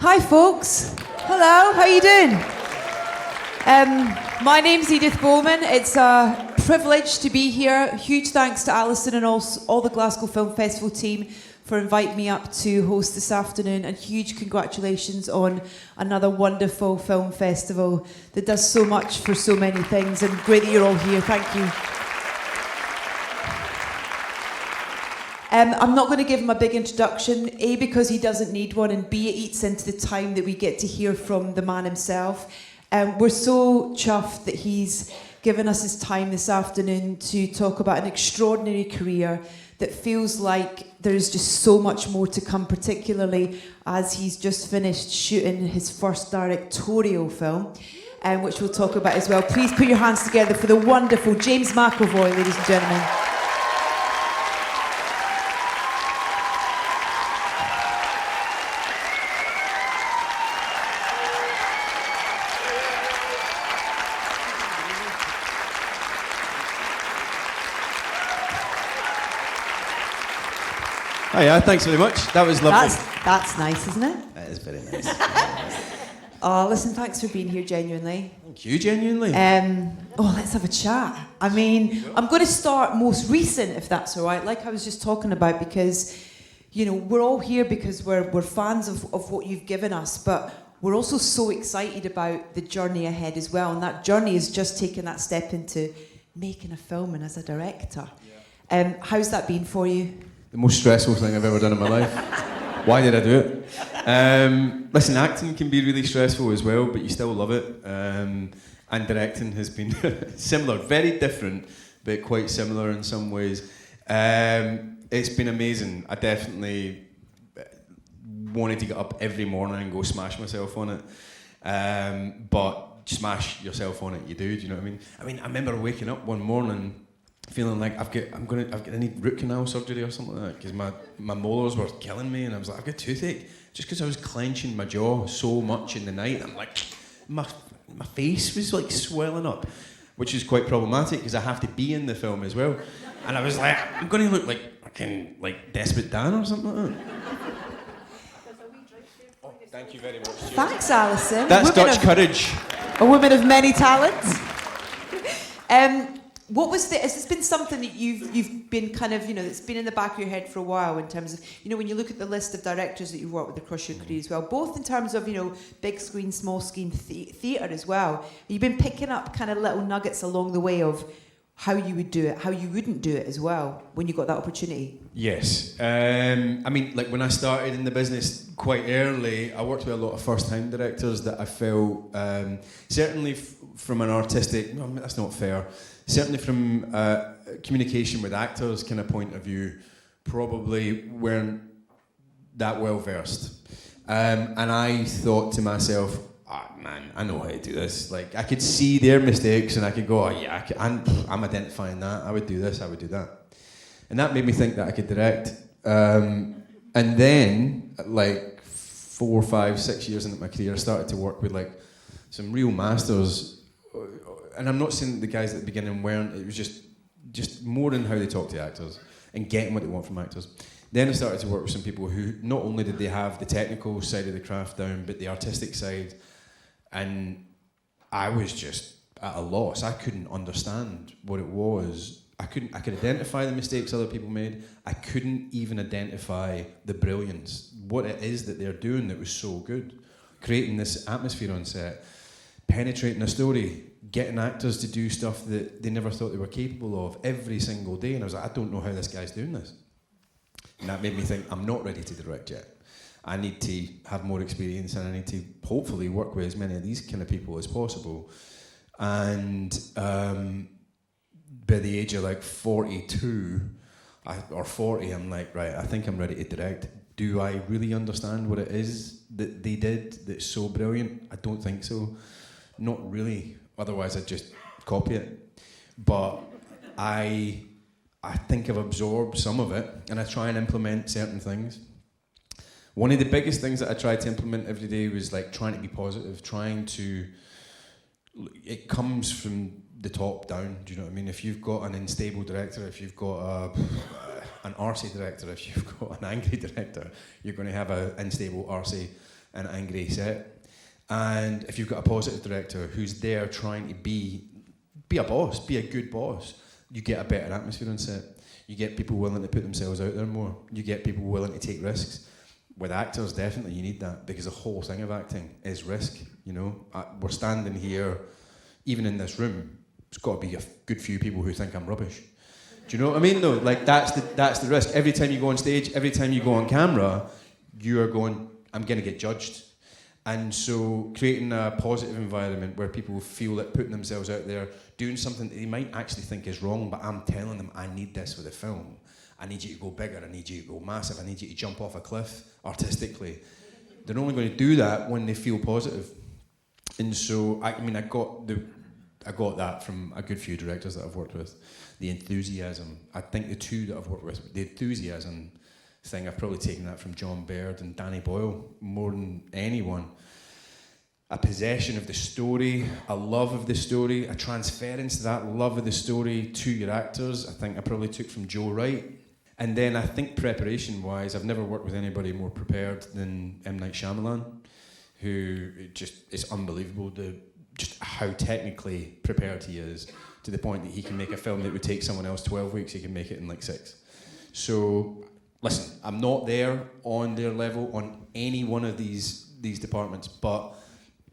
Hi folks. Hello, how you doing? My name's Edith Bowman. It's a privilege to be here. Huge thanks to Alison and all the Glasgow Film Festival team for inviting me up to host this afternoon, and huge congratulations on another wonderful film festival that does so much for so many things, and great that you're all here. Thank you. I'm not going to give him a big introduction, A, because he doesn't need one, and B, it eats into the time that we get to hear from the man himself. We're so chuffed that he's given us his time this afternoon to talk about an extraordinary career that feels like there's just so much more to come, particularly as he's just finished shooting his first directorial film, which we'll talk about as well. Please put your hands together for the wonderful James McAvoy, ladies and gentlemen. Oh yeah, thanks very much. That was lovely. That's nice, isn't it? That is very nice. Oh, listen, thanks for being here, genuinely. Thank you, genuinely. Let's have a chat. I mean, I'm going to start most recent, if that's all right, like I was just talking about, because, you know, we're all here because we're fans of what you've given us, but we're also so excited about the journey ahead as well, and that journey is just taking that step into making a film and as a director. Yeah. How's that been for you? The most stressful thing I've ever done in my life. Why did I do it? Listen, acting can be really stressful as well, but you still love it. And directing has been similar, very different, but quite similar in some ways. It's been amazing. I definitely wanted to get up every morning and go smash myself on it. But smash yourself on it, you do you know what I mean? I remember waking up one morning feeling like I need root canal surgery or something like that, because my molars were killing me, and I was like, I've got toothache, just because I was clenching my jaw so much in the night. I'm like, my face was like swelling up, which is quite problematic because I have to be in the film as well. And I was like, I'm going to look like fucking like Desperate Dan or something like that. Oh, thank you very much. Thanks, Alison. That's Dutch courage. A woman of many talents. What was has this been something that you've been kind of, you know, that's been in the back of your head for a while, in terms of, you know, when you look at the list of directors that you've worked with across your career as well, both in terms of, you know, big screen, small screen theatre as well, you've been picking up kind of little nuggets along the way of how you would do it, how you wouldn't do it as well when you got that opportunity? Yes. Like when I started in the business quite early, I worked with a lot of first-time directors that I felt, certainly from an artistic, no, that's not fair, certainly from communication with actors kind of point of view, probably weren't that well versed. And I thought to myself, man, I know how to do this. Like, I could see their mistakes and I could go, I'm identifying that. I would do this, I would do that. And that made me think that I could direct. And then, like 4, 5, 6 years into my career, I started to work with like some real masters. And I'm not saying that the guys at the beginning weren't. It was just more in how they talk to actors and getting what they want from actors. Then I started to work with some people who not only did they have the technical side of the craft down, but the artistic side. And I was just at a loss. I couldn't understand what it was. I could identify the mistakes other people made. I couldn't even identify the brilliance, what it is that they're doing that was so good. Creating this atmosphere on set, penetrating a story, getting actors to do stuff that they never thought they were capable of every single day. And I was like, I don't know how this guy's doing this. And that made me think, I'm not ready to direct yet. I need to have more experience, and I need to hopefully work with as many of these kind of people as possible. And by the age of like 42 or 40, I'm like, right, I think I'm ready to direct. Do I really understand what it is that they did that's so brilliant? I don't think so. Not really. Otherwise, I'd just copy it. But I think I've absorbed some of it, and I try and implement certain things. One of the biggest things that I tried to implement every day was like trying to be positive, it comes from the top down, do you know what I mean? If you've got an unstable director, if you've got an arsey director, if you've got an angry director, you're going to have an unstable, arsey an angry set. And if you've got a positive director who's there trying to be a boss, be a good boss, you get a better atmosphere on set. You get people willing to put themselves out there more. You get people willing to take risks. With actors, definitely you need that, because the whole thing of acting is risk. You know, we're standing here, even in this room. There's got to be a good few people who think I'm rubbish. Do you know what I mean? Though, like that's the risk. Every time you go on stage, every time you go on camera, you are going, I'm going to get judged. And so creating a positive environment where people feel that putting themselves out there, doing something that they might actually think is wrong, but I'm telling them, I need this for the film. I need you to go bigger, I need you to go massive, I need you to jump off a cliff artistically. They're only going to do that when they feel positive. And so, I got that from a good few directors that I've worked with. The enthusiasm. I think the two that I've worked with, the enthusiasm thing, I've probably taken that from John Baird and Danny Boyle more than anyone. A possession of the story, a love of the story, a transference to that love of the story to your actors, I think I probably took from Joe Wright. And then I think preparation-wise, I've never worked with anybody more prepared than M. Night Shyamalan, who it's unbelievable just how technically prepared he is, to the point that he can make a film that would take someone else 12 weeks, he can make it in like 6. So, listen, I'm not there on their level on any one of these departments, but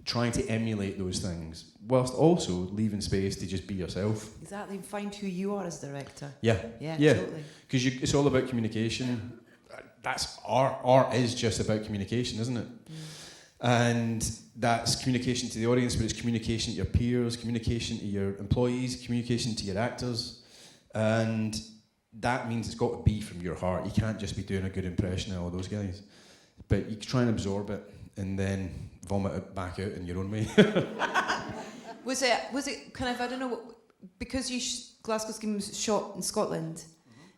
trying to emulate those things, whilst also leaving space to just be yourself. Exactly, and find who you are as director. Yeah, totally. Because it's all about communication. That's art is just about communication, isn't it? And that's communication to the audience, but it's communication to your peers, communication to your employees, communication to your actors. And that means it's got to be from your heart. You can't just be doing a good impression of all those guys. But you try and absorb it and then vomit it back out in your own way. Was it kind of, I don't know, because Glasgow Schemin was shot in Scotland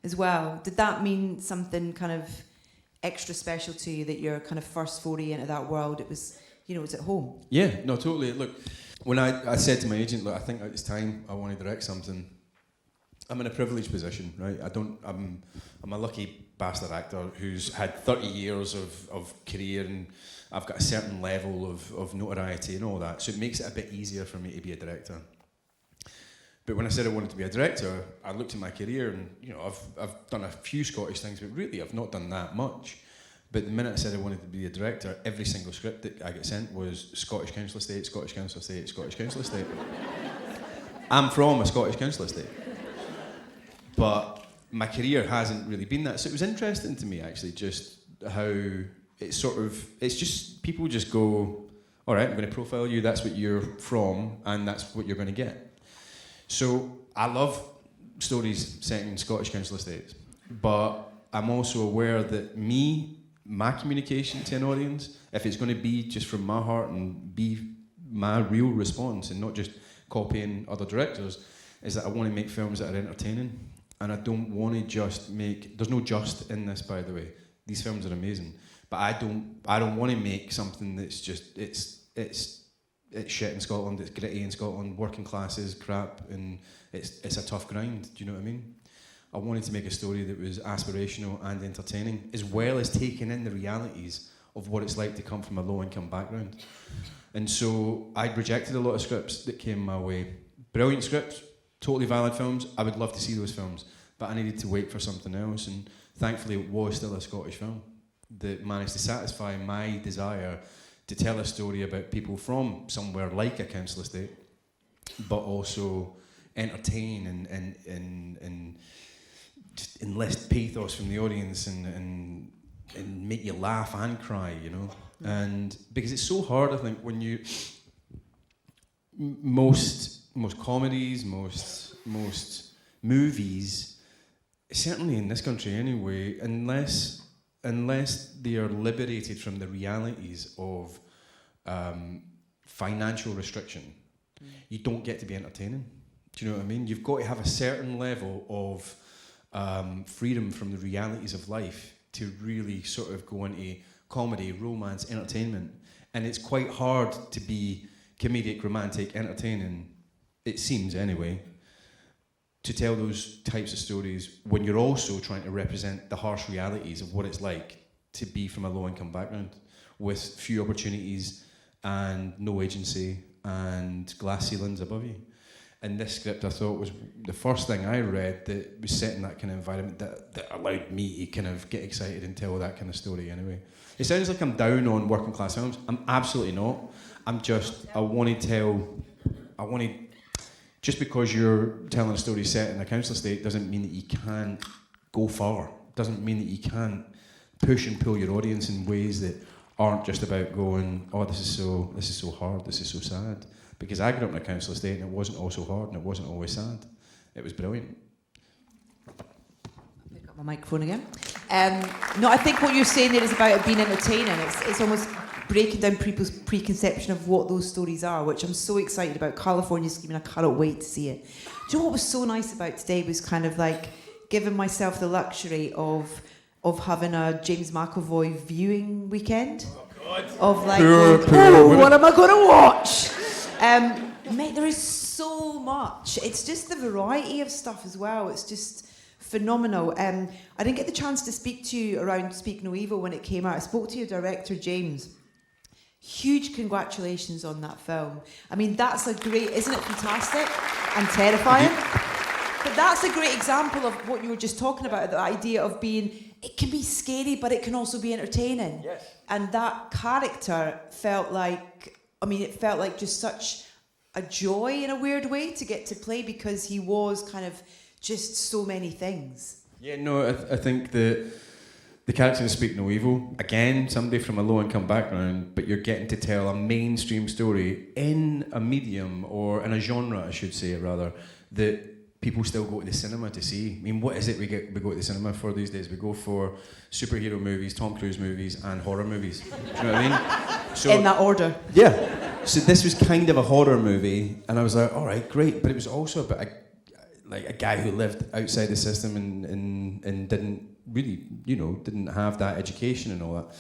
as well, did that mean something kind of extra special to you, that your kind of first foray into that world, it was at home? Yeah, no, totally. Look, when I said to my agent, look, I think it's time I want to direct something, I'm in a privileged position, right? I'm a lucky bastard actor who's had 30 years of career, and I've got a certain level of notoriety and all that, so it makes it a bit easier for me to be a director. But when I said I wanted to be a director, I looked at my career and, I've done a few Scottish things, but really I've not done that much. But the minute I said I wanted to be a director, every single script that I get sent was Scottish Council Estate, Scottish Council Estate, Scottish Council Estate. I'm from a Scottish Council Estate. But my career hasn't really been that. So it was interesting to me, actually, just how it's just, people just go, all right, I'm going to profile you, that's what you're from, and that's what you're going to get. So I love stories set in Scottish Council Estates, but I'm also aware that my communication to an audience, if it's going to be just from my heart and be my real response and not just copying other directors, is that I want to make films that are entertaining. And I don't want to just make, there's no just in this, by the way. These films are amazing. But I don't want to make something that's just, it's shit in Scotland, it's gritty in Scotland, working classes, crap, and it's a tough grind, do you know what I mean? I wanted to make a story that was aspirational and entertaining, as well as taking in the realities of what it's like to come from a low-income background. And so I rejected a lot of scripts that came my way. Brilliant scripts, totally valid films, I would love to see those films, but I needed to wait for something else, and thankfully it was still a Scottish film that managed to satisfy my desire to tell a story about people from somewhere like a council estate, but also entertain and just enlist pathos from the audience and make you laugh and cry, And because it's so hard, I think, when you most comedies, most movies, certainly in this country anyway, unless they are liberated from the realities of financial restriction, you don't get to be entertaining. Do you know what I mean? You've got to have a certain level of freedom from the realities of life to really sort of go into comedy, romance, entertainment. And it's quite hard to be comedic, romantic, entertaining, it seems anyway, to tell those types of stories when you're also trying to represent the harsh realities of what it's like to be from a low-income background, with few opportunities and no agency and glass ceilings above you. And this script I thought was the first thing I read that was set in that kind of environment that allowed me to kind of get excited and tell that kind of story anyway. It sounds like I'm down on working class films. I'm absolutely not. Just because you're telling a story set in a council estate doesn't mean that you can't go far. Doesn't mean that you can't push and pull your audience in ways that aren't just about going, oh, this is so hard, this is so sad. Because I grew up in a council estate and it wasn't all so hard and it wasn't always sad. It was brilliant. Pick up my microphone again. No, I think what you're saying there is about it being entertaining. It's almost breaking down people's preconception of what those stories are, which I'm so excited about. California Schemin, I cannot wait to see it. Do you know what was so nice about today was kind of like giving myself the luxury of having a James McAvoy viewing weekend. Oh God. Of like, what am I going to watch? Mate, there is so much. It's just the variety of stuff as well. It's just phenomenal. I didn't get the chance to speak to you around Speak No Evil when it came out. I spoke to your director, James. Huge congratulations on that film. I mean, that's a great, isn't it fantastic and terrifying? But that's a great example of what you were just talking about, the idea of being, it can be scary, but it can also be entertaining. Yes. And that character felt like, it felt like just such a joy in a weird way to get to play because he was kind of just so many things. Yeah, no, I think the character in Speak No Evil, again, somebody from a low-income background, but you're getting to tell a mainstream story in a medium, or in a genre, I should say, rather, that people still go to the cinema to see. I mean, what is it we go to the cinema for these days? We go for superhero movies, Tom Cruise movies, and horror movies. Do you know what I mean? So, in that order. Yeah. So this was kind of a horror movie, and I was like, all right, great. But it was also about a guy who lived outside the system and didn't really, didn't have that education and all that.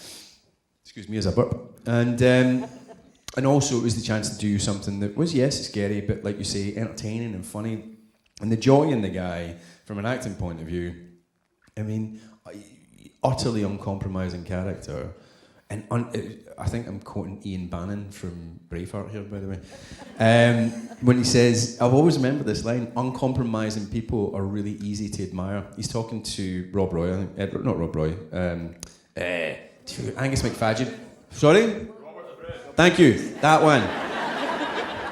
Excuse me as I burp. And also it was the chance to do something that was, yes, scary, but like you say, entertaining and funny. And the joy in the guy, from an acting point of view, utterly uncompromising character. And I think I'm quoting Ian Bannon from Braveheart here, by the way. When he says, I've always remembered this line, uncompromising people are really easy to admire. He's talking to Rob Roy, I think, not Rob Roy, Angus McFadden. Sorry? Thank you, that one.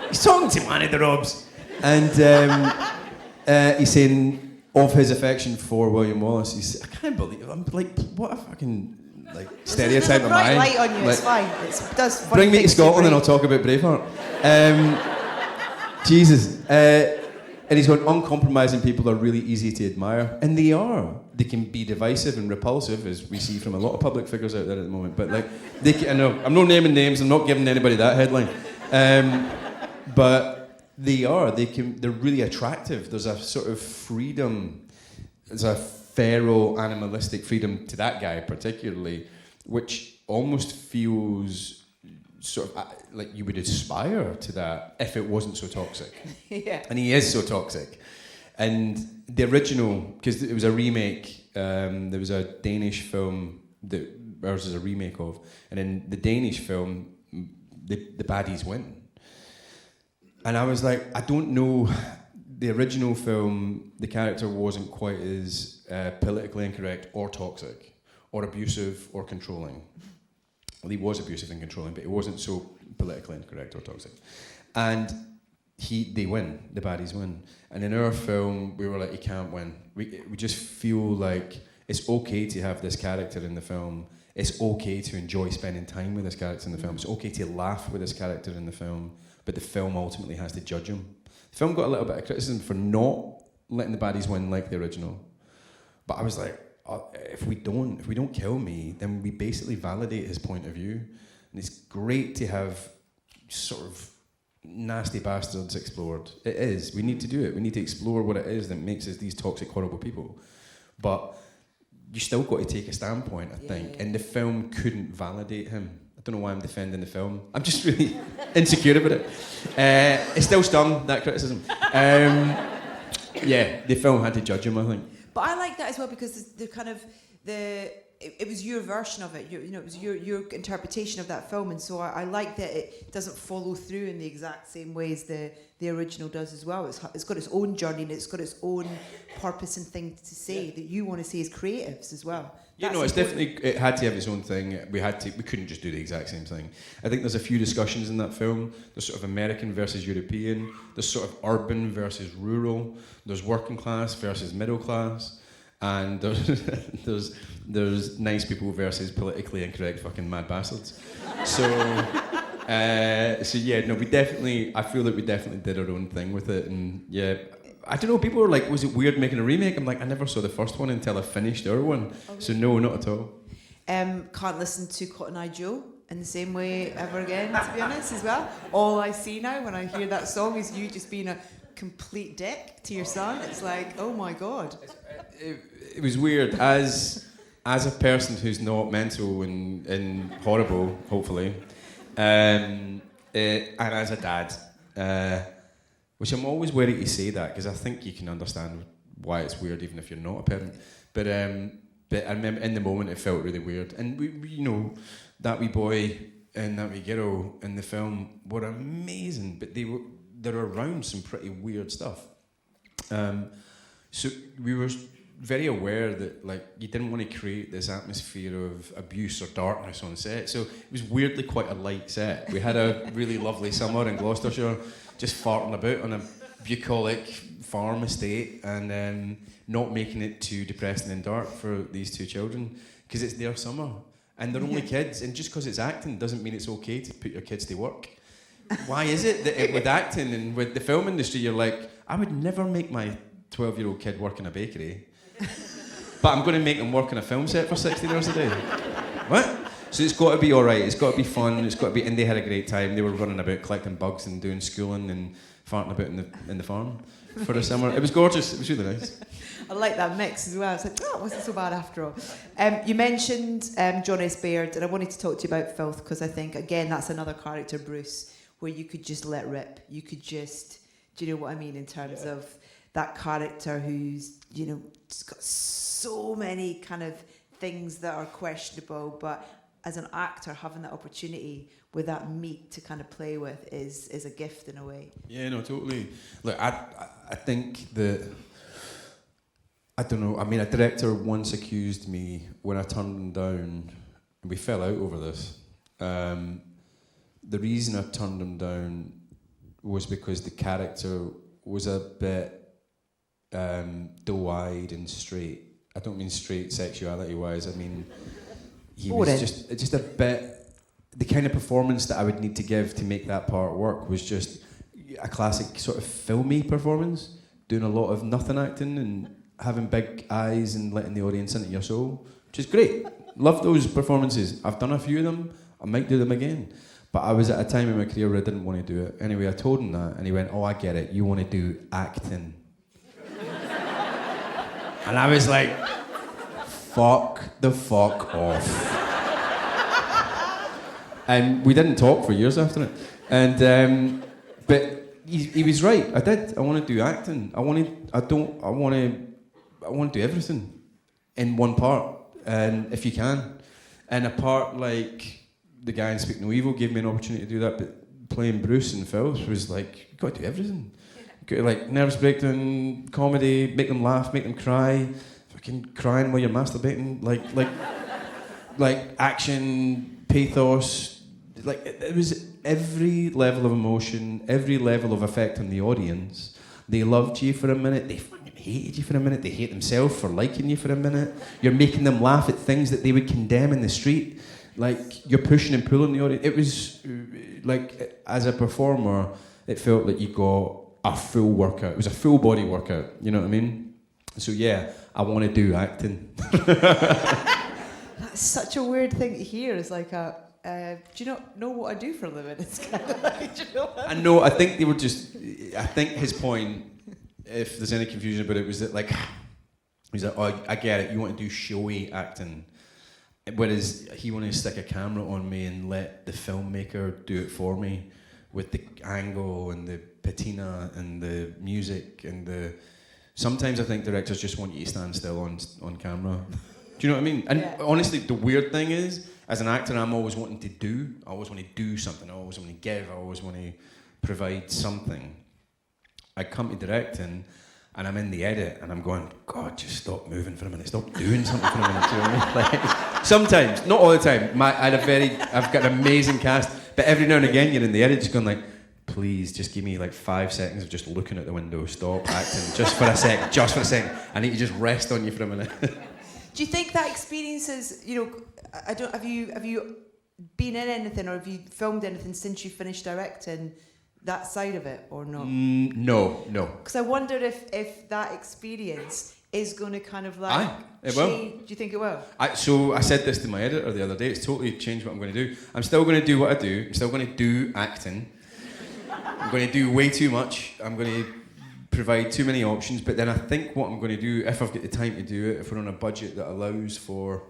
He's talking to one of the Robs. And he's saying of his affection for William Wallace, he said, I can't believe it. I'm like, what a fucking stereotype of mine. There's a bright light on you, it's fine. It does bring me to Scotland and I'll talk about Braveheart. Jesus. And he's going, uncompromising people are really easy to admire. And they are. They can be divisive and repulsive, as we see from a lot of public figures out there at the moment. But I know, I'm not naming names, I'm not giving anybody that headline. But they are. They're really attractive. There's a sort of freedom. There's a feral, animalistic freedom to that guy particularly, which almost feels sort of like you would aspire to that if it wasn't so toxic. Yeah. And he is so toxic. And the original, because it was a remake, there was a Danish film that ours is a remake of, and in the Danish film, the baddies win. And I was like, I don't know, the original film, the character wasn't quite as politically incorrect or toxic or abusive or controlling. Well, he was abusive and controlling, but he wasn't so politically incorrect or toxic. And they win, the baddies win. And in our film, we were like, he can't win. We just feel like it's okay to have this character in the film. It's okay to enjoy spending time with this character in the film. It's okay to laugh with this character in the film. But the film ultimately has to judge him. The film got a little bit of criticism for not letting the baddies win like the original. But I was like, if we don't kill me, then we basically validate his point of view. And it's great to have sort of nasty bastards explored. It is. We need to do it. We need to explore what it is that makes us these toxic, horrible people. But you still got to take a standpoint, I think. And the film couldn't validate him. I don't know why I'm defending the film. I'm just really insecure about it. It still stung, that criticism. The film had to judge him, I think. But I like that as well because the kind of it was your version of it. It was your interpretation of that film, and so I like that it doesn't follow through in the exact same ways the original does as well. It's got its own journey and it's got its own purpose and thing to say that you want to say as creatives as well. It's definitely, it had to have its own thing. We couldn't just do the exact same thing. I think there's a few discussions in that film. There's sort of American versus European. There's sort of urban versus rural. There's working class versus middle class. And there's nice people versus politically incorrect fucking mad bastards. So I feel that we definitely did our own thing with it, and yeah, I don't know, people were like, was it weird making a remake? I'm like, I never saw the first one until I finished our one, so no, not at all. Can't listen to Cotton Eye Joe in the same way ever again, to be honest, as well. All I see now when I hear that song is you just being a complete dick to your son. It's like, oh my God. It was weird, as a person who's not mental and horrible, hopefully, and as a dad, which I'm always wary to say that, because I think you can understand why it's weird even if you're not a parent. But I remember in the moment it felt really weird, and we that wee boy and that wee girl in the film were amazing, but they're around some pretty weird stuff. So we were very aware that, like, you didn't want to create this atmosphere of abuse or darkness on set. So it was weirdly quite a light set. We had a really lovely summer in Gloucestershire, just farting about on a bucolic farm estate, and not making it too depressing and dark for these two children, because it's their summer and they're only kids, and just because it's acting doesn't mean it's okay to put your kids to work. Why is it that with acting and with the film industry you're like, I would never make my 12-year-old kid work in a bakery, but I'm going to make them work in a film set for 16 hours a day? What? So it's got to be alright, it's got to be fun, it's got to be, and they had a great time. They were running about collecting bugs and doing schooling and farting about in the farm for the summer. It was gorgeous, it was really nice. I like that mix as well. It's like, oh, it wasn't so bad after all. You mentioned John S. Baird, and I wanted to talk to you about Filth, because I think, again, that's another character, Bruce, where you could just let rip. You could just, do you know what I mean, in terms of that character who's, just got so many kind of things that are questionable, but as an actor, having that opportunity with that meat to kind of play with is a gift in a way. Yeah, no, totally. Look, I think that, I don't know, I mean, a director once accused me when I turned him down, and we fell out over this. The reason I turned him down was because the character was a bit doe-eyed and straight. I don't mean straight sexuality-wise, I mean, he was just a bit, the kind of performance that I would need to give to make that part work was just a classic sort of filmy performance, doing a lot of nothing acting and having big eyes and letting the audience into your soul, which is great. Love those performances. I've done a few of them, I might do them again. But I was at a time in my career where I didn't want to do it. Anyway, I told him that, and he went, oh, I get it, you want to do acting. And I was like, fuck the fuck off. And we didn't talk for years after it. And but he was right. I did. I want to do acting. I want to do everything in one part, and if you can. And a part like The Guy in Speak No Evil gave me an opportunity to do that, but playing Bruce in Filth was like, you got to do everything. You got to, like, nervous breakdown, comedy, make them laugh, make them cry, fucking crying while you're masturbating, like action, pathos, like it was every level of emotion, every level of effect on the audience. They loved you for a minute, they fucking hated you for a minute, they hate themselves for liking you for a minute. You're making them laugh at things that they would condemn in the street. Like, you're pushing and pulling the audience. It was, like, as a performer, it felt like you got a full workout. It was a full body workout, you know what I mean? So yeah, I want to do acting. That's such a weird thing to hear. It's like, do you not know what I do for a living? It's kind of like, do you know what I mean? I know, I think they were just, I think his point, if there's any confusion about it, was that, like, he's like, oh, I get it, you want to do showy acting. Whereas he wanted to stick a camera on me and let the filmmaker do it for me with the angle and the patina and the music and the... Sometimes I think directors just want you to stand still on camera. Do you know what I mean? And Yeah. honestly, the weird thing is, as an actor, I always want to do something, I always want to give, I always want to provide something. I come to directing, and I'm in the edit, and I'm going, God, just stop moving for a minute, stop doing something for a minute. Do you know what I mean? Like, sometimes, not all the time. I've got an amazing cast, but every now and again, you're in the edit, just going like, please, just give me like 5 seconds of just looking at the window, stop acting, just for a second. I need to just rest on you for a minute. Do you think that experience is, have you been in anything, or have you filmed anything since you finished directing that side of it, or not? No. Because I wonder if that experience is going to kind of like it will. change. Do you think it will? So I said this to my editor the other day, it's totally changed what I'm going to do. I'm still going to do what I do, I'm still going to do acting. I'm going to do way too much, I'm going to provide too many options, but then I think what I'm going to do, if I've got the time to do it, if we're on a budget that allows for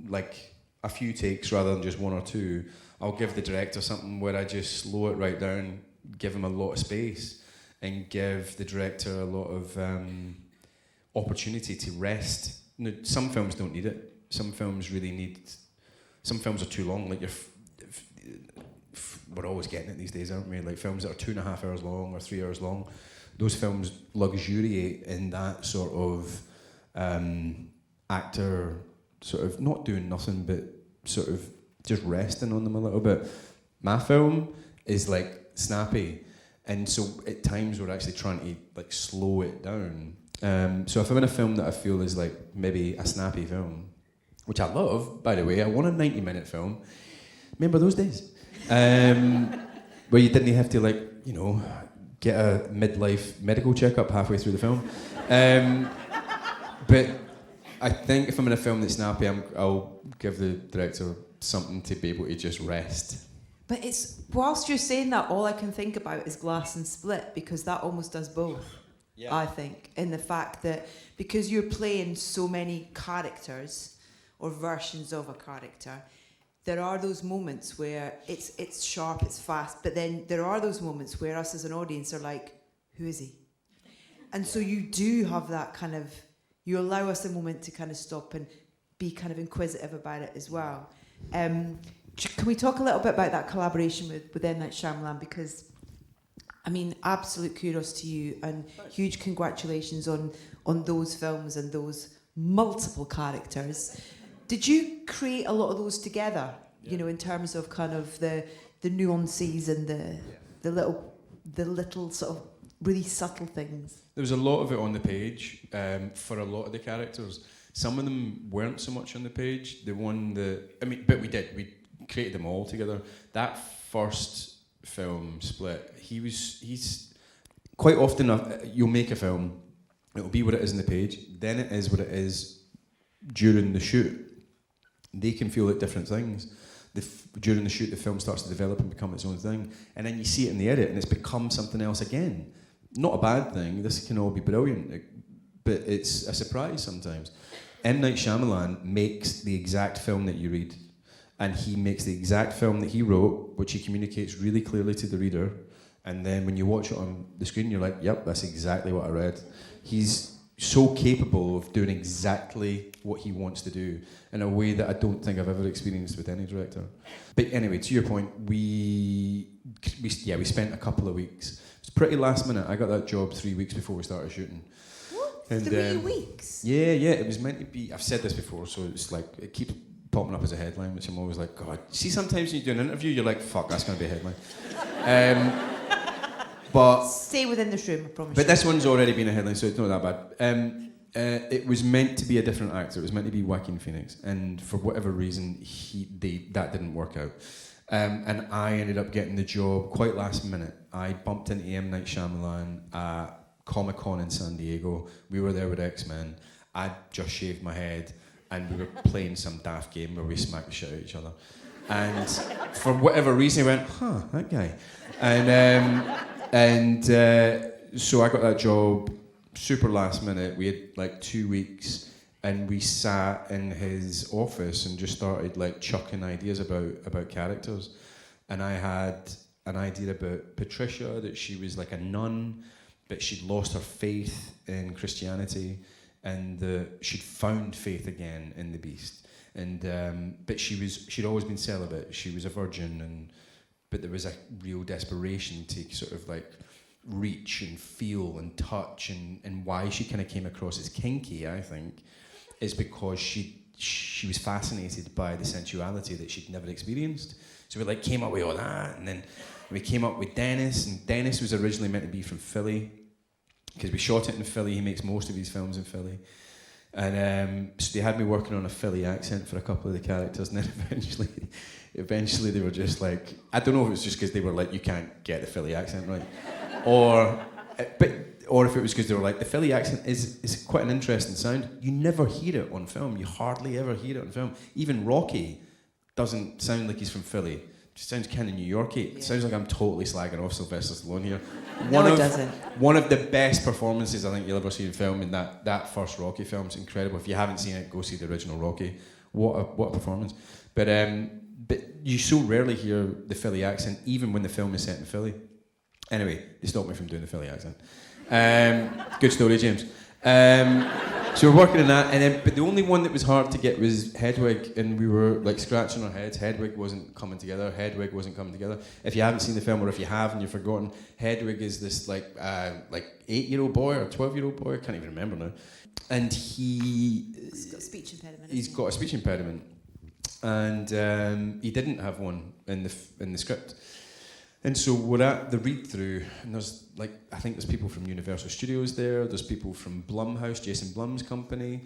like a few takes rather than just 1 or 2, I'll give the director something where I just slow it right down, give him a lot of space, and give the director a lot of opportunity to rest. Now, some films don't need it. Some films are too long. Like we're always getting it these days, aren't we? Like films that are 2.5 hours long or 3 hours long. Those films luxuriate in that sort of actor sort of not doing nothing but sort of just resting on them a little bit. My film is like snappy, and so at times we're actually trying to like slow it down. So if I'm in a film that I feel is like maybe a snappy film, which I love, by the way, I want a 90-minute film. Remember those days? Where you didn't have to get a midlife medical checkup halfway through the film. But I think if I'm in a film that's snappy, I'll give the director something to be able to just rest. But whilst you're saying that, all I can think about is Glass and Split, because that almost does both. Yeah. I think, in the fact that because you're playing so many characters or versions of a character, there are those moments where it's sharp, it's fast, but then there are those moments where us as an audience are like, who is he? And so you do have that kind of, you allow us a moment to kind of stop and be kind of inquisitive about it as well. Can we talk a little bit about that collaboration with M. Night Shyamalan? Because, I mean, absolute kudos to you and huge congratulations on those films and those multiple characters. Did you create a lot of those together? Yeah. In terms of kind of the nuances and the little sort of really subtle things. There was a lot of it on the page for a lot of the characters. Some of them weren't so much on the page. But we created them all together. That first film, Split, he's quite often you'll make a film, it'll be what it is on the page, then it is what it is during the shoot. They can feel like different things. During the shoot, the film starts to develop and become its own thing, and then you see it in the edit, and it's become something else again. Not a bad thing. This can all be brilliant, but it's a surprise sometimes. M. Night Shyamalan makes the exact film that you read, and he makes the exact film that he wrote, which he communicates really clearly to the reader, and then when you watch it on the screen, you're like, yep, that's exactly what I read. He's so capable of doing exactly what he wants to do in a way that I don't think I've ever experienced with any director. But anyway, to your point, we spent a couple of weeks. It was pretty last minute. I got that job 3 weeks before we started shooting. What? And, 3 weeks? Yeah, it was meant to be. I've said this before, so it's like it keeps popping up as a headline, which I'm always like, God. See, sometimes when you do an interview, you're like, fuck, that's going to be a headline. But stay within this room, I promise. But this one's already been a headline, so it's not that bad. It was meant to be a different actor. It was meant to be Joaquin Phoenix, and for whatever reason, that didn't work out. And I ended up getting the job quite last minute. I bumped into M. Night Shyamalan at Comic-Con in San Diego. We were there with X-Men. I'd just shaved my head, and we were playing some daft game where we smacked the shit out of each other. And for whatever reason, he went, that guy. And so I got that job super last minute. We had like 2 weeks, and we sat in his office and just started like chucking ideas about characters. And I had an idea about Patricia, that she was like a nun, but she'd lost her faith in Christianity, and she'd found faith again in the beast. And but she'd always been celibate. She was a virgin, but there was a real desperation to sort of like reach and feel and touch, and why she kind of came across as kinky, I think, is because she was fascinated by the sensuality that she'd never experienced. So we like came up with all that, and then we came up with Dennis, and Dennis was originally meant to be from Philly, because we shot it in Philly. He makes most of his films in Philly. And so they had me working on a Philly accent for a couple of the characters, and then eventually they were just like, I don't know if it was just because they were like, you can't get the Philly accent right, or if it was because they were like, the Philly accent is quite an interesting sound. You never hear it on film. You hardly ever hear it on film. Even Rocky doesn't sound like he's from Philly. It just sounds kind of New Yorky. Yeah. It sounds like I'm totally slagging off Sylvester Stallone here. No, it doesn't. One of the best performances I think you'll ever see in film, in that first Rocky film. It's incredible. If you haven't seen it, go see the original Rocky. What a performance. But you so rarely hear the Philly accent, even when the film is set in Philly. Anyway, they stopped me from doing the Philly accent. Good story, James. So we're working on that, but the only one that was hard to get was Hedwig, and we were like scratching our heads. Hedwig wasn't coming together. If you haven't seen the film, or if you have and you've forgotten, Hedwig is this like 8-year-old boy or 12-year-old boy, I can't even remember now, and he's got a speech impediment. He's got a speech impediment, and he didn't have one in the script. And so we're at the read-through, and there's I think there's people from Universal Studios there, there's people from Blumhouse, Jason Blum's company,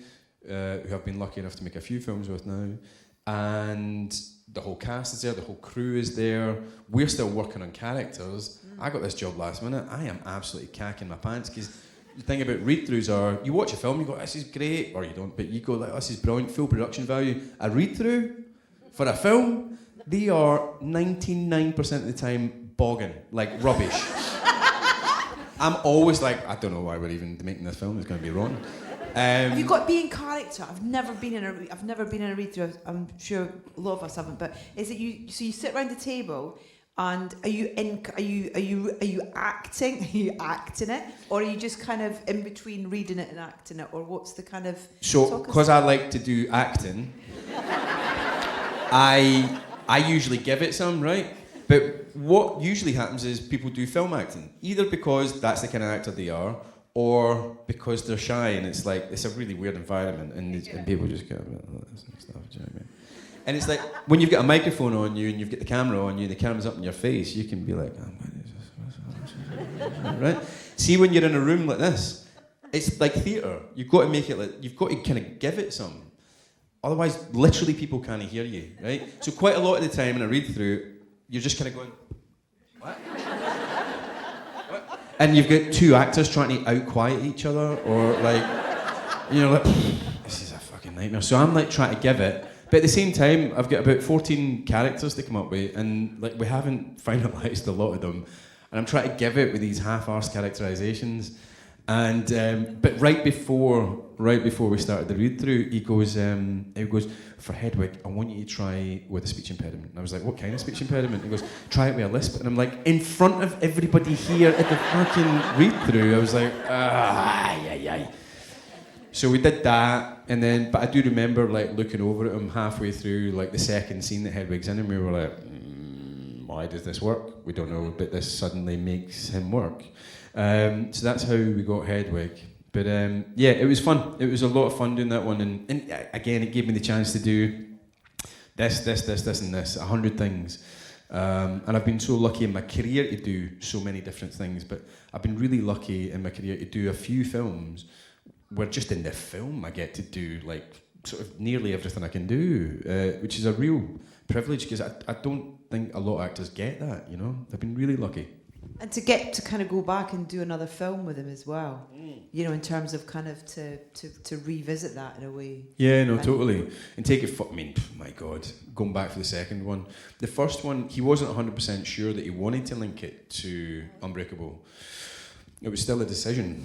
who I've been lucky enough to make a few films with now, and the whole cast is there, the whole crew is there, we're still working on characters. I got this job last minute. I am absolutely cacking my pants, because the thing about read-throughs are, you watch a film, you go, this is great, or you don't, but you go, like, this is brilliant, full production value. A read-through for a film, they are 99% of the time bogging, like rubbish. I'm always like, I don't know why we're even making this film. It's going to be wrong. Have you got to be in character? I've never been in a read-through. I'm sure a lot of us haven't. But is it you? So you sit around the table, and are you acting? Are you acting it, or are you just kind of in between reading it and acting it, or what's the kind of? So, because I like to do acting, I usually give it some, right? But what usually happens is people do film acting, either because that's the kind of actor they are, or because they're shy, and it's a really weird environment, and people just go, oh, this and stuff, do you know what I mean? And it's like, when you've got a microphone on you, and you've got the camera on you, and the camera's up in your face, you can be like, oh, what is this? Right? See, when you're in a room like this, it's like theatre. You've got to make it you've got to kind of give it some. Otherwise, literally, people can't hear you, right? So quite a lot of the time in a read-through, you're just kind of going, what? What? And you've got two actors trying to out-quiet each other, or this is a fucking nightmare. So I'm trying to give it, but at the same time, I've got about 14 characters to come up with, and we haven't finalised a lot of them. And I'm trying to give it with these half-arsed characterizations. And but right before we started the read-through, he goes, for Hedwig, I want you to try with a speech impediment. And I was like, what kind of speech impediment? He goes, try it with a lisp. And I'm like, in front of everybody here at the fucking read-through. I was like, ay. So we did that, but I do remember looking over at him halfway through the second scene that Hedwig's in, and we were like, why does this work? We don't know, but this suddenly makes him work. So that's how we got Hedwig. But it was fun. It was a lot of fun doing that one. And again, it gave me the chance to do this, and this, 100 things. And I've been so lucky in my career to do so many different things. But I've been really lucky in my career to do a few films where just in the film I get to do sort of nearly everything I can do, which is a real privilege, because I don't think a lot of actors get that, I've been really lucky. And to get to kind of go back and do another film with him as well, in terms of kind of to revisit that in a way. Yeah, no, totally. And take it my God, going back for the second one. The first one, he wasn't 100% sure that he wanted to link it to Unbreakable. It was still a decision.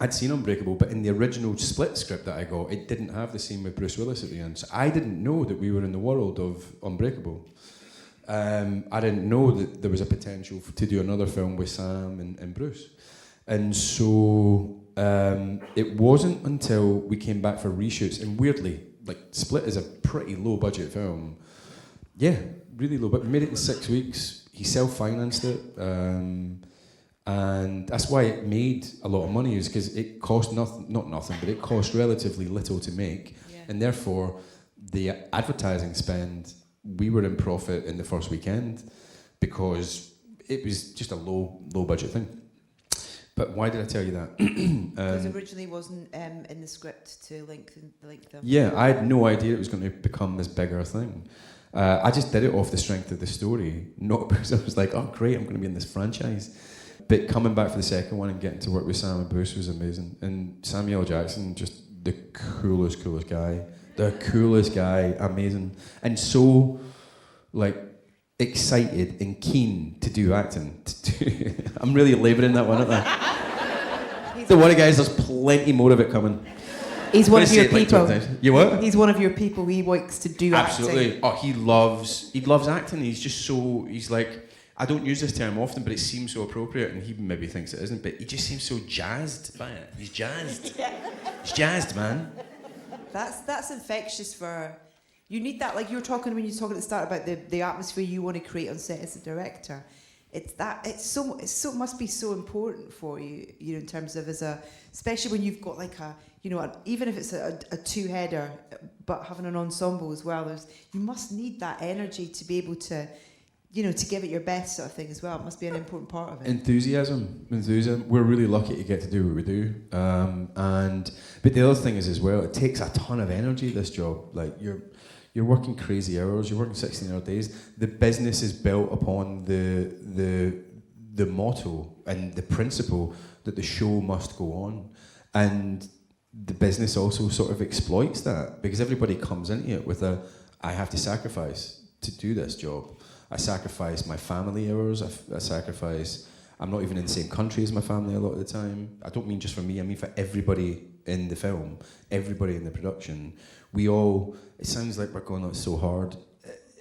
I'd seen Unbreakable, but in the original split script that I got, it didn't have the scene with Bruce Willis at the end. So I didn't know that we were in the world of Unbreakable. I didn't know that there was a potential to do another film with Sam and Bruce. And so it wasn't until we came back for reshoots, and weirdly, like Split is a pretty low budget film. Yeah, really low, but we made it in 6 weeks. He self-financed it, and that's why it made a lot of money, is because it cost not nothing, but it cost relatively little to make, and therefore the advertising spend, we were in profit in the first weekend because it was just a low budget thing. But why did I tell you that? Because originally wasn't in the script to link them. Yeah, I had no idea it was going to become this bigger thing. I just did it off the strength of the story, not because I was like, oh great, I'm going to be in this franchise. But coming back for the second one and getting to work with Sam and Bruce was amazing. And Samuel Jackson, just the coolest guy. The coolest guy, amazing. And so, like, excited and keen to do acting. I'm really labouring that one, aren't I? Don't worry guys, there's plenty more of it coming. He's one of your people. You what? He's one of your people. He likes to do Absolutely. acting. Oh, he loves acting. He's just so, he's like, I don't use this term often, but it seems so appropriate, and he maybe thinks it isn't, but he just seems so jazzed by it. He's jazzed. He's jazzed, man. That's infectious for... You need that, like you were talking when you were talking at the start about the atmosphere you want to create on set as a director. It's must be so important for you, you know, in terms of especially when you've got like even if it's a two-header, but having an ensemble as well, you must need that energy to be able to, you know, to give it your best sort of thing as well. It must be an important part of it. Enthusiasm. We're really lucky to get to do what we do. But the other thing is as well, it takes a ton of energy, this job. Like you're working crazy hours, you're working 16-hour days. The business is built upon the motto and the principle that the show must go on. And the business also sort of exploits that, because everybody comes into it with I have to sacrifice to do this job. I sacrifice my family hours, I sacrifice, I'm not even in the same country as my family a lot of the time. I don't mean just for me, I mean for everybody in the film, everybody in the production. It sounds like we're going so hard.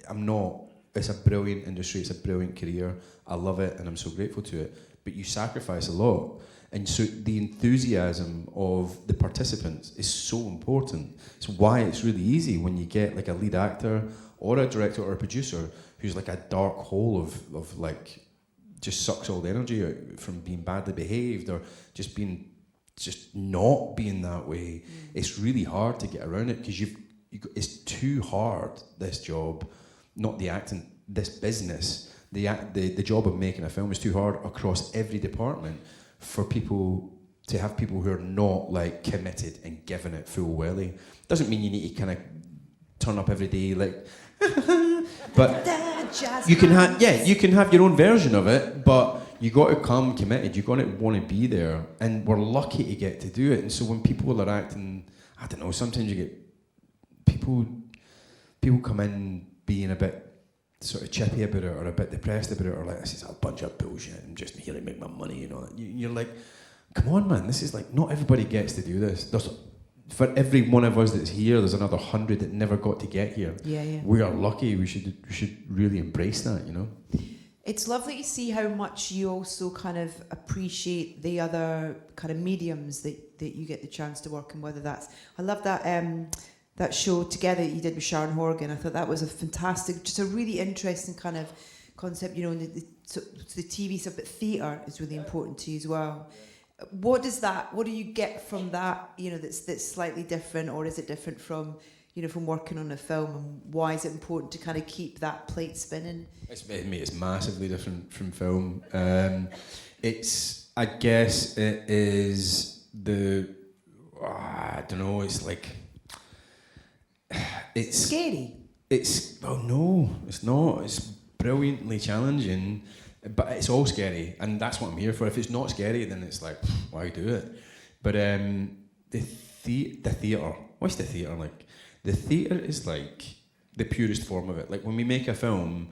I'm not. It's a brilliant industry, it's a brilliant career. I love it and I'm so grateful to it. But you sacrifice a lot. And so the enthusiasm of the participants is so important. It's why it's really easy when you get like a lead actor or a director or a producer who's like a dark hole of like, just sucks all the energy out from being badly behaved or just not being that way. It's really hard to get around it because it's too hard, this job, not the acting, this business. The job of making a film is too hard across every department for people to have people who are not like committed and giving it full welly. Doesn't mean you need to kind of turn up every day like but you can have your own version of it, but you got to come committed, you got to want to be there, and we're lucky to get to do it. And so when people are acting, I don't know, sometimes you get people come in being a bit sort of chippy about it or a bit depressed about it, or like, this is a bunch of bullshit, I'm just here to make my money, you know. You're like, come on man, this is like, not everybody gets to do this. For every one of us that's here, there's another 100 that never got to get here. Yeah. We are lucky. We should really embrace that, you know. It's lovely to see how much you also kind of appreciate the other kind of mediums that you get the chance to work in. Whether that's, I love that that show Together that you did with Sharon Horgan. I thought that was a fantastic, just a really interesting kind of concept. You know, the TV stuff, but theatre is really important to you as well. What do you get from that, you know, that's slightly different, or is it different from, you know, from working on a film, and why is it important to kind of keep that plate spinning? It's massively different from film. I guess it is I don't know, it's like, it's scary. No, it's not. It's brilliantly challenging. But it's all scary, and that's what I'm here for. If it's not scary, then it's like, why do it? But the theatre, what's the theatre like? The theatre is like the purest form of it. Like when we make a film,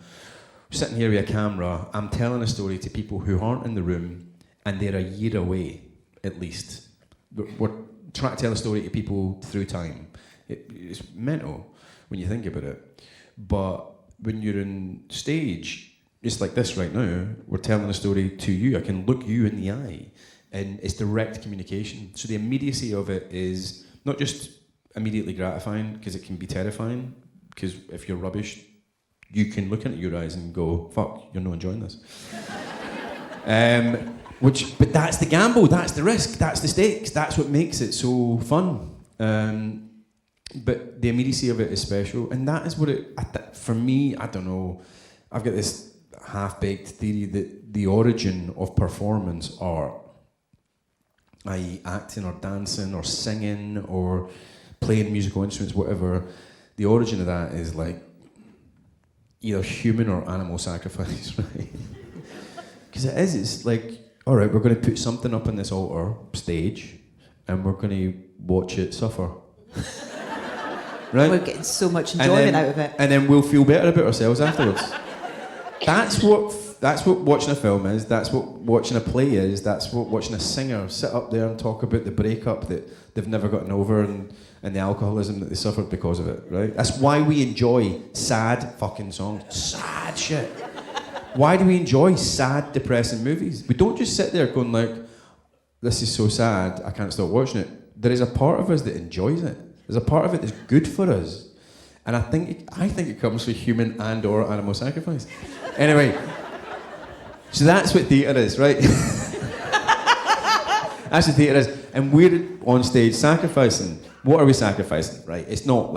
sitting here with a camera, I'm telling a story to people who aren't in the room, and they're a year away, at least. We're trying to tell a story to people through time. It's mental when you think about it. But when you're on stage, just like this right now, we're telling a story to you. I can look you in the eye and it's direct communication. So the immediacy of it is not just immediately gratifying, because it can be terrifying, because if you're rubbish, you can look into your eyes and go, fuck, you're not enjoying this. But that's the gamble, that's the risk, that's the stakes, that's what makes it so fun. But the immediacy of it is special, and that is what for me, I don't know, I've got this half-baked theory that the origin of performance art, i.e. acting or dancing or singing or playing musical instruments, whatever, the origin of that is like either human or animal sacrifice, right? Because it's like, all right, we're going to put something up on this altar stage and we're going to watch it suffer. Right? We're getting so much enjoyment out of it. And then we'll feel better about ourselves afterwards. That's what watching a film is, that's what watching a play is, that's what watching a singer sit up there and talk about the breakup that they've never gotten over and the alcoholism that they suffered because of it, right? That's why we enjoy sad fucking songs. Sad shit. Why do we enjoy sad, depressing movies? We don't just sit there going like, this is so sad, I can't stop watching it. There is a part of us that enjoys it. There's a part of it that's good for us. And I think it comes from human and or animal sacrifice. Anyway, so that's what theatre is, right? That's what theatre is. And we're on stage sacrificing. What are we sacrificing, right? It's not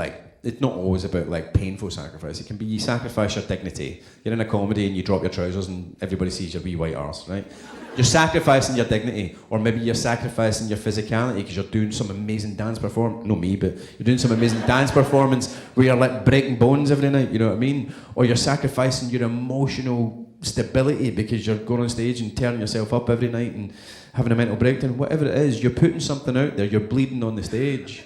always about like painful sacrifice. It can be you sacrifice your dignity. You're in a comedy and you drop your trousers and everybody sees your wee white arse, right? You're sacrificing your dignity, or maybe you're sacrificing your physicality because you're doing some amazing dance performance. Not me, but you're doing some amazing dance performance where you're like breaking bones every night, you know what I mean? Or you're sacrificing your emotional stability because you're going on stage and tearing yourself up every night and having a mental breakdown. Whatever it is, you're putting something out there, you're bleeding on the stage.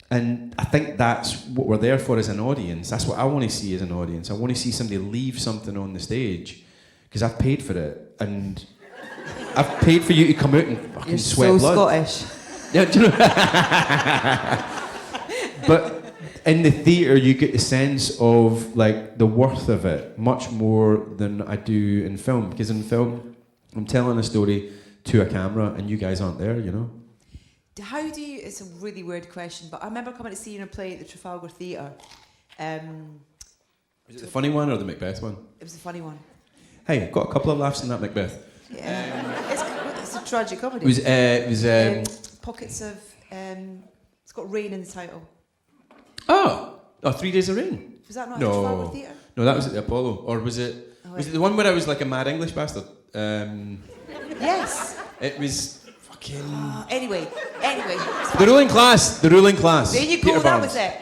And I think that's what we're there for as an audience. That's what I want to see as an audience. I want to see somebody leave something on the stage because I've paid for it, and I've paid for you to come out and fucking You're sweat so blood. Scottish. Yeah, do you know? But in the theatre, you get the sense of like the worth of it much more than I do in film. Because in film, I'm telling a story to a camera, and you guys aren't there, you know. How do you? It's a really weird question, but I remember coming to see you in a play at the Trafalgar Theatre. Was it the funny one or the Macbeth one? It was a funny one. Hey, got a couple of laughs in that Macbeth. Yeah, it's a tragic comedy. It was pockets of. It's got rain in the title. Oh, 3 Days of Rain. Was that not at the Trafalgar Theatre? No, that was at the Apollo. Or was it? Was it the one where I was like a mad English bastard? Yes. It was fucking. Anyway. The ruling class. There you go. Peter That Barnes. was it.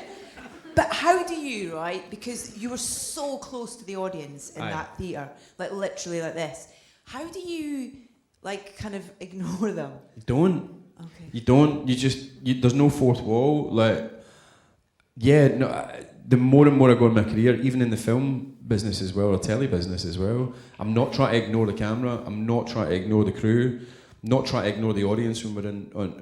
But how do you, right? Because you were so close to the audience in that theatre, like literally like this. How do you, like, kind of ignore them? You don't. Okay. You don't. There's no fourth wall. Like, yeah. No. The more and more I go in my career, even in the film business as well, or telly business as well, I'm not trying to ignore the camera. I'm not trying to ignore the crew. I'm not trying to ignore the audience when we're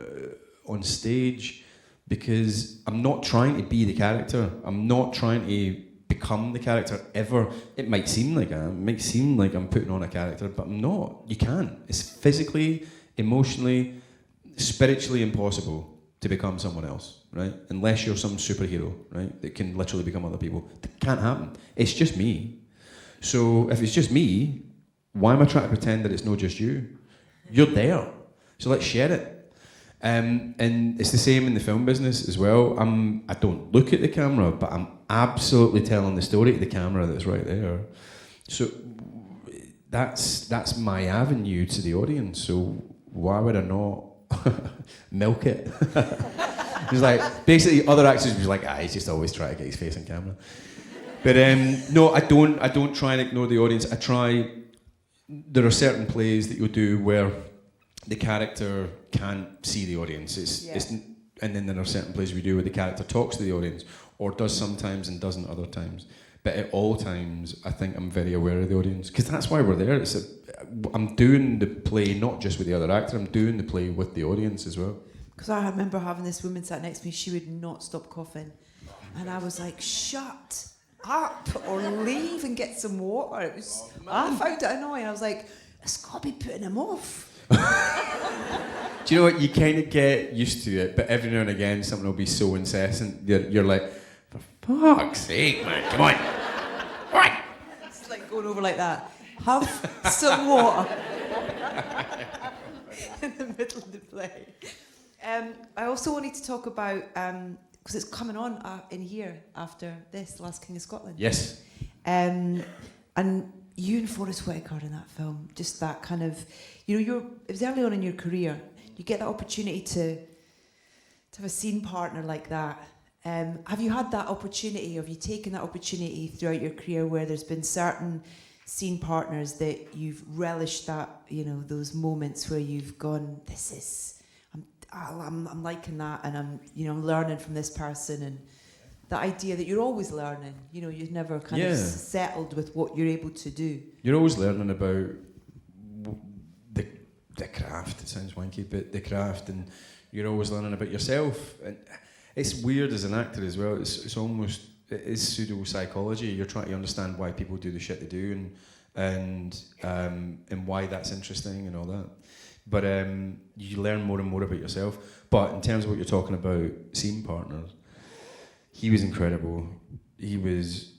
on stage. Because I'm not trying to be the character. I'm not trying to become the character ever. It might seem like I'm putting on a character, but I'm not. You can't. It's physically, emotionally, spiritually impossible to become someone else, right? Unless you're some superhero, right? That can literally become other people. That can't happen. It's just me. So if it's just me, why am I trying to pretend that it's not just you? You're there. So let's share it. And it's the same in the film business as well. I don't look at the camera, but I'm absolutely telling the story to the camera that's right there. So that's my avenue to the audience. So why would I not milk it? It's like basically other actors would be like, he's just always trying to get his face on camera. But no, I don't try and ignore the audience. I try. There are certain plays that you'll do where the character can't see the audience. And then there are certain plays we do where the character talks to the audience, or does sometimes and doesn't other times. But at all times, I think I'm very aware of the audience, because that's why we're there. I'm doing the play not just with the other actor, I'm doing the play with the audience as well. Because I remember having this woman sat next to me, she would not stop coughing. And I was like, shut up, or leave and get some water. I found it annoying. I was like, it's got to be putting him off. Do you know what? You kind of get used to it, but every now and again something will be so incessant, you're like, for fuck's sake, man, come on. Right. It's like going over like that. Have some water. In the middle of the play. I also wanted to talk about, because it's coming on in here after this, Last King of Scotland. Yes. And you and Forrest Whitaker in that film, just that kind of, it was early on in your career. You get that opportunity to have a scene partner like that. Have you had that opportunity? Have you taken that opportunity throughout your career where there's been certain scene partners that you've relished that, those moments where you've gone, I'm liking that, and I'm learning from this person, and the idea that you're always learning, you've never kind of settled with what you're able to do. You're always learning about the craft. It sounds wanky, but the craft, and you're always learning about yourself. And it's weird as an actor as well. It's almost, it is pseudo psychology. You're trying to understand why people do the shit they do, and why that's interesting and all that. But you learn more and more about yourself. But in terms of what you're talking about, scene partners, he was incredible. He was,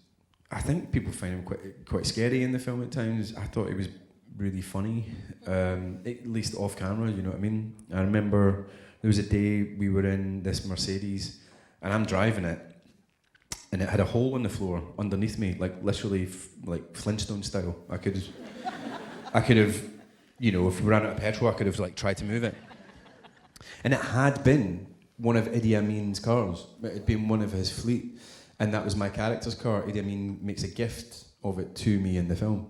I think people find him quite scary in the film at times. I thought he was really funny, at least off camera, you know what I mean? I remember there was a day we were in this Mercedes, and I'm driving it, and it had a hole in the floor underneath me, like literally like Flintstone style. I could have, if we ran out of petrol, I could have tried to move it. And it had been one of Idi Amin's cars. It had been one of his fleet, and that was my character's car. Idi Amin makes a gift of it to me in the film.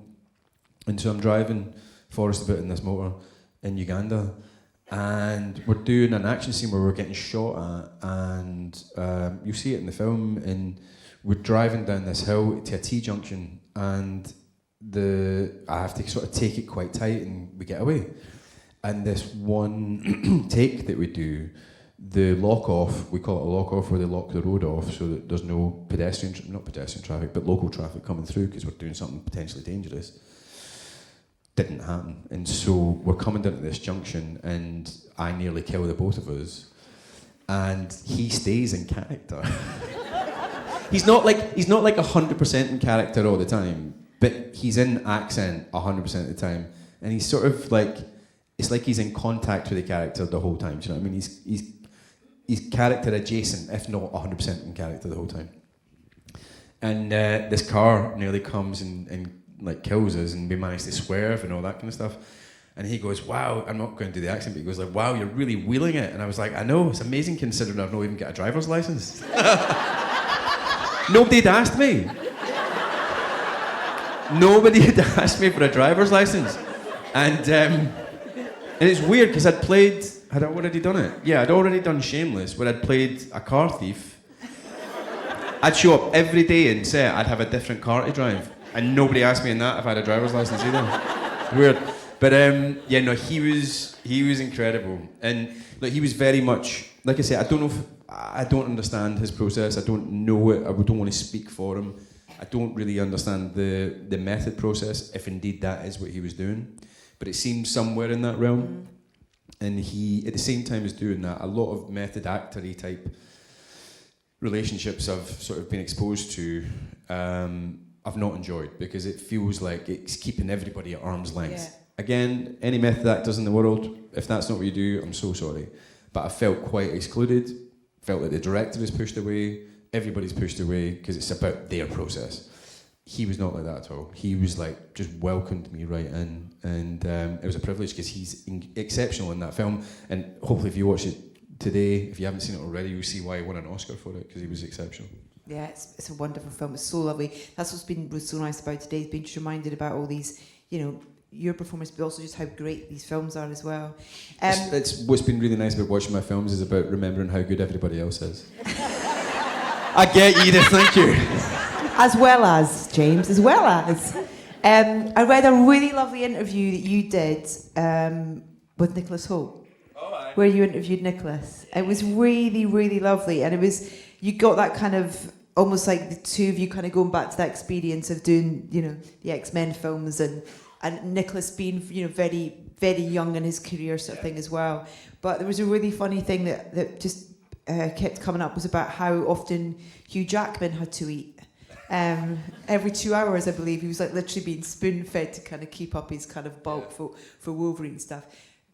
And so I'm driving Forrest about in this motor in Uganda, and we're doing an action scene where we're getting shot at, and you see it in the film, and we're driving down this hill to a T-junction, and I have to sort of take it quite tight, and we get away. And this one take that we do, the lock-off, we call it a lock-off, where they lock the road off so that there's no not pedestrian traffic, but local traffic coming through because we're doing something potentially dangerous. Didn't happen. And so we're coming down to this junction, and I nearly kill the both of us. And he stays in character. He's not like 100% in character all the time, but he's in accent 100% of the time. And he's sort of like, it's like he's in contact with the character the whole time. Do you know what I mean? He's character adjacent, if not 100% in character the whole time. And this car nearly comes and kills us, and we managed to swerve and all that kind of stuff. And he goes, wow, I'm not going to do the accent, but he goes like, wow, you're really wheeling it. And I was like, I know, it's amazing considering I've not even got a driver's license. Nobody had asked me. Nobody had asked me for a driver's license. And it's weird because had I already done it? Yeah, I'd already done Shameless, where I'd played a car thief. I'd show up every day and say I'd have a different car to drive. And nobody asked me in that if I had a driver's license either. Weird. But he was incredible. And he was very much, like I say, I don't understand his process. I don't know it. I don't want to speak for him. I don't really understand the method process, if indeed that is what he was doing. But it seems somewhere in that realm. Mm. And he, at the same time as doing that, a lot of method actor-y type relationships I've sort of been exposed to, I've not enjoyed, because it feels like it's keeping everybody at arm's length. Yeah. Again, any method actors in the world, if that's not what you do, I'm so sorry. But I felt quite excluded, felt like the director is pushed away, everybody's pushed away, because it's about their process. He was not like that at all. He was just welcomed me right in, and it was a privilege, because he's exceptional in that film. And hopefully if you watch it today, if you haven't seen it already, you'll see why he won an Oscar for it, because he was exceptional. Yeah, it's a wonderful film. It's so lovely. That's was so nice about today, being just reminded about all these, your performance, but also just how great these films are as well. It's what's been really nice about watching my films is about remembering how good everybody else is. I get you, Edith, thank you. As well as, James, as well as. I read a really lovely interview that you did with Nicholas Hoult, where you interviewed Nicholas. It was really, really lovely, and you got that kind of, almost like the two of you kind of going back to that experience of doing, the X-Men films, and and Nicholas being, you know, very, very young in his career sort of thing as well. But there was a really funny thing that just kept coming up, was about how often Hugh Jackman had to eat. Every 2 hours, I believe, he was like literally being spoon-fed to kind of keep up his kind of bulk for Wolverine stuff.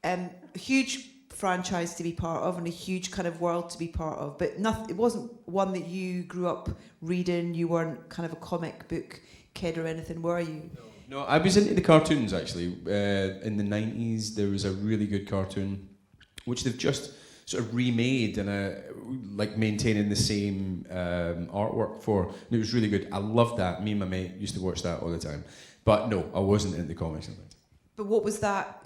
A huge franchise to be part of and a huge kind of world to be part of, but it wasn't one that you grew up reading. You weren't kind of a comic book kid or anything, were you? No, I was into the cartoons actually. In the 90s, there was a really good cartoon, which they've just sort of remade and like maintaining the same artwork for. And it was really good. I loved that. Me and my mate used to watch that all the time. But no, I wasn't into the comics. But what was that?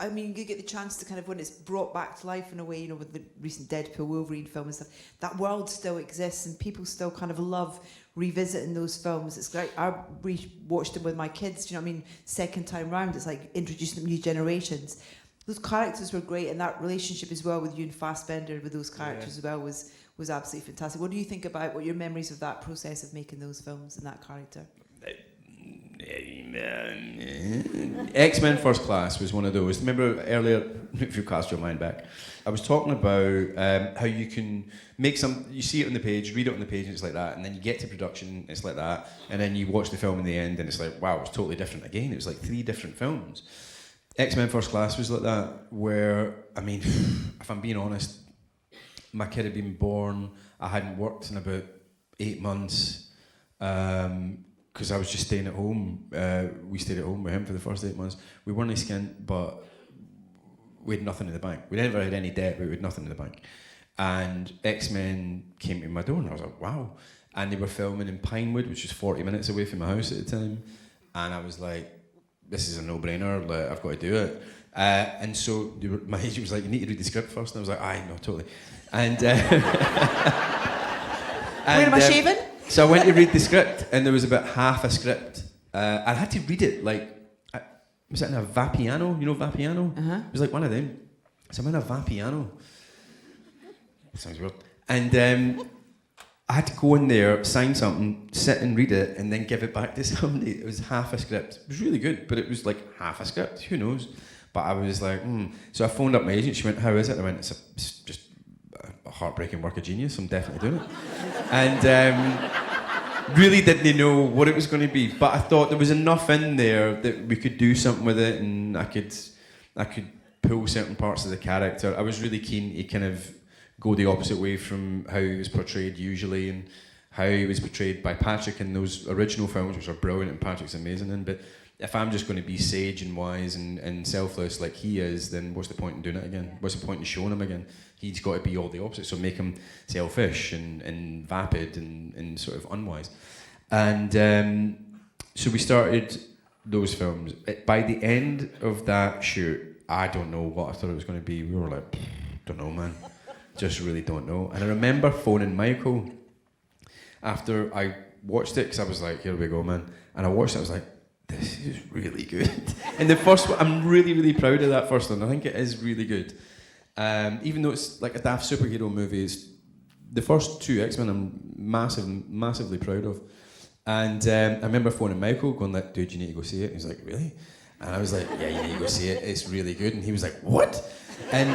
I mean, you get the chance to kind of, when it's brought back to life in a way, you know, with the recent Deadpool Wolverine film and stuff, that world still exists and people still kind of love revisiting those films. It's great. I rewatched them with my kids, do you know what I mean? Second time round, it's like introducing them new generations. Those characters were great, and that relationship as well with you and Fassbender with those characters as well was absolutely fantastic. What do you think about, what your memories of that process of making those films and that character? X-Men First Class was one of those. Remember earlier, if you cast your mind back, I was talking about how you can make you see it on the page, read it on the page, and it's like that, and then you get to production, it's like that, and then you watch the film in the end, and it's like, wow, it's totally different again. It was like 3 different films. X-Men First Class was like that, where, I mean, if I'm being honest, my kid had been born, I hadn't worked in about 8 months, because I was just staying at home. We stayed at home with him for the first 8 months. We weren't skint, but we had nothing in the bank. We never had any debt, but we had nothing in the bank. And X-Men came to my door, and I was like, wow. And they were filming in Pinewood, which was 40 minutes away from my house at the time. And I was like, this is a no-brainer, like, I've got to do it. And so my agent was like, you need to read the script first. And I was like, aye, no, totally. And, Where am I shaving? So I went to read the script, and there was about half a script. I had to read it like, was it in a Vapiano? You know Vapiano? Uh-huh. It was like one of them. So I'm in a Vapiano. Sounds weird. And I had to go in there, sign something, sit and read it, and then give it back to somebody. It was half a script. It was really good, but it was like half a script. Who knows? But I was like, So I phoned up my agent. She went, how is it? I went, it's just a heartbreaking work of genius. I'm definitely doing it. And really didn't know what it was going to be. But I thought there was enough in there that we could do something with it, and I could pull certain parts of the character. I was really keen to kind of go the opposite way from how he was portrayed usually, and how he was portrayed by Patrick in those original films, which are brilliant and Patrick's amazing in. But if I'm just going to be sage and wise and selfless like he is, then what's the point in doing it again? What's the point in showing him again? He's got to be all the opposite, so make him selfish and vapid and sort of unwise. And so we started those films. By the end of that shoot, I don't know what I thought it was going to be. We were like, don't know, man. Just really don't know. And I remember phoning Michael after I watched it, because I was like, here we go, man. And I watched it, I was like, this is really good. And the first one, I'm really, really proud of that first one. I think it is really good. Even though it's like a daft superhero movie, the first 2 X-Men I'm massively proud of. And I remember phoning Michael, going like, dude, you need to go see it. And he was like, really? And I was like, yeah, you need to go see it. It's really good. And he was like, what? And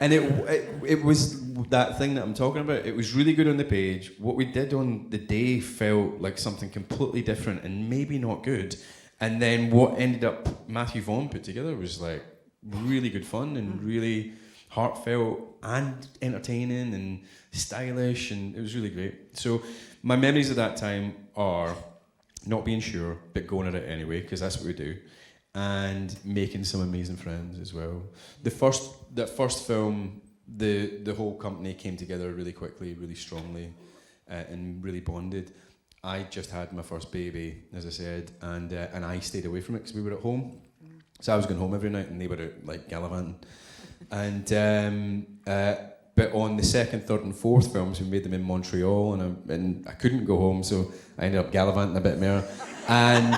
it was that thing that I'm talking about. It was really good on the page. What we did on the day felt like something completely different and maybe not good. And then what ended up Matthew Vaughn put together was like really good fun and really heartfelt and entertaining and stylish, and it was really great. So my memories of that time are not being sure, but going at it anyway, because that's what we do. And making some amazing friends as well. That first film, the whole company came together really quickly, really strongly, and really bonded. I just had my first baby, as I said, and I stayed away from it because we were at home. So I was going home every night, and they were out like gallivanting. And but on the second, third, and fourth films, we made them in Montreal, and I couldn't go home, so I ended up gallivanting a bit more. And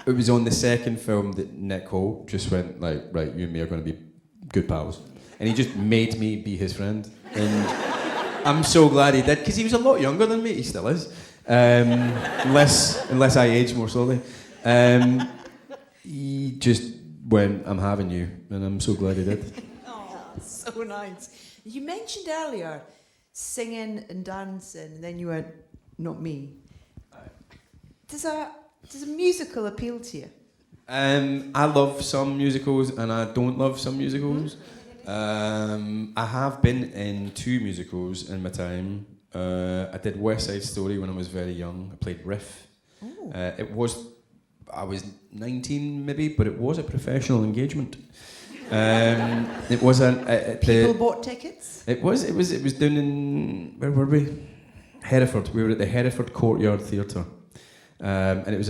it was on the second film that Nick Holt just went like, right, you and me are going to be good pals. And he just made me be his friend. And I'm so glad he did, because he was a lot younger than me, he still is. Unless I age more slowly. He just went, I'm having you, and I'm so glad he did. Oh, so nice. You mentioned earlier singing and dancing, and then you went, not me. Does a musical appeal to you? I love some musicals, and I don't love some musicals. I have been in 2 musicals in my time. I did West Side Story when I was very young. I played Riff. I was 19 maybe, but it was a professional engagement. It was People bought tickets? It was down in, where were we? Hereford. We were at the Hereford Courtyard Theatre. And it was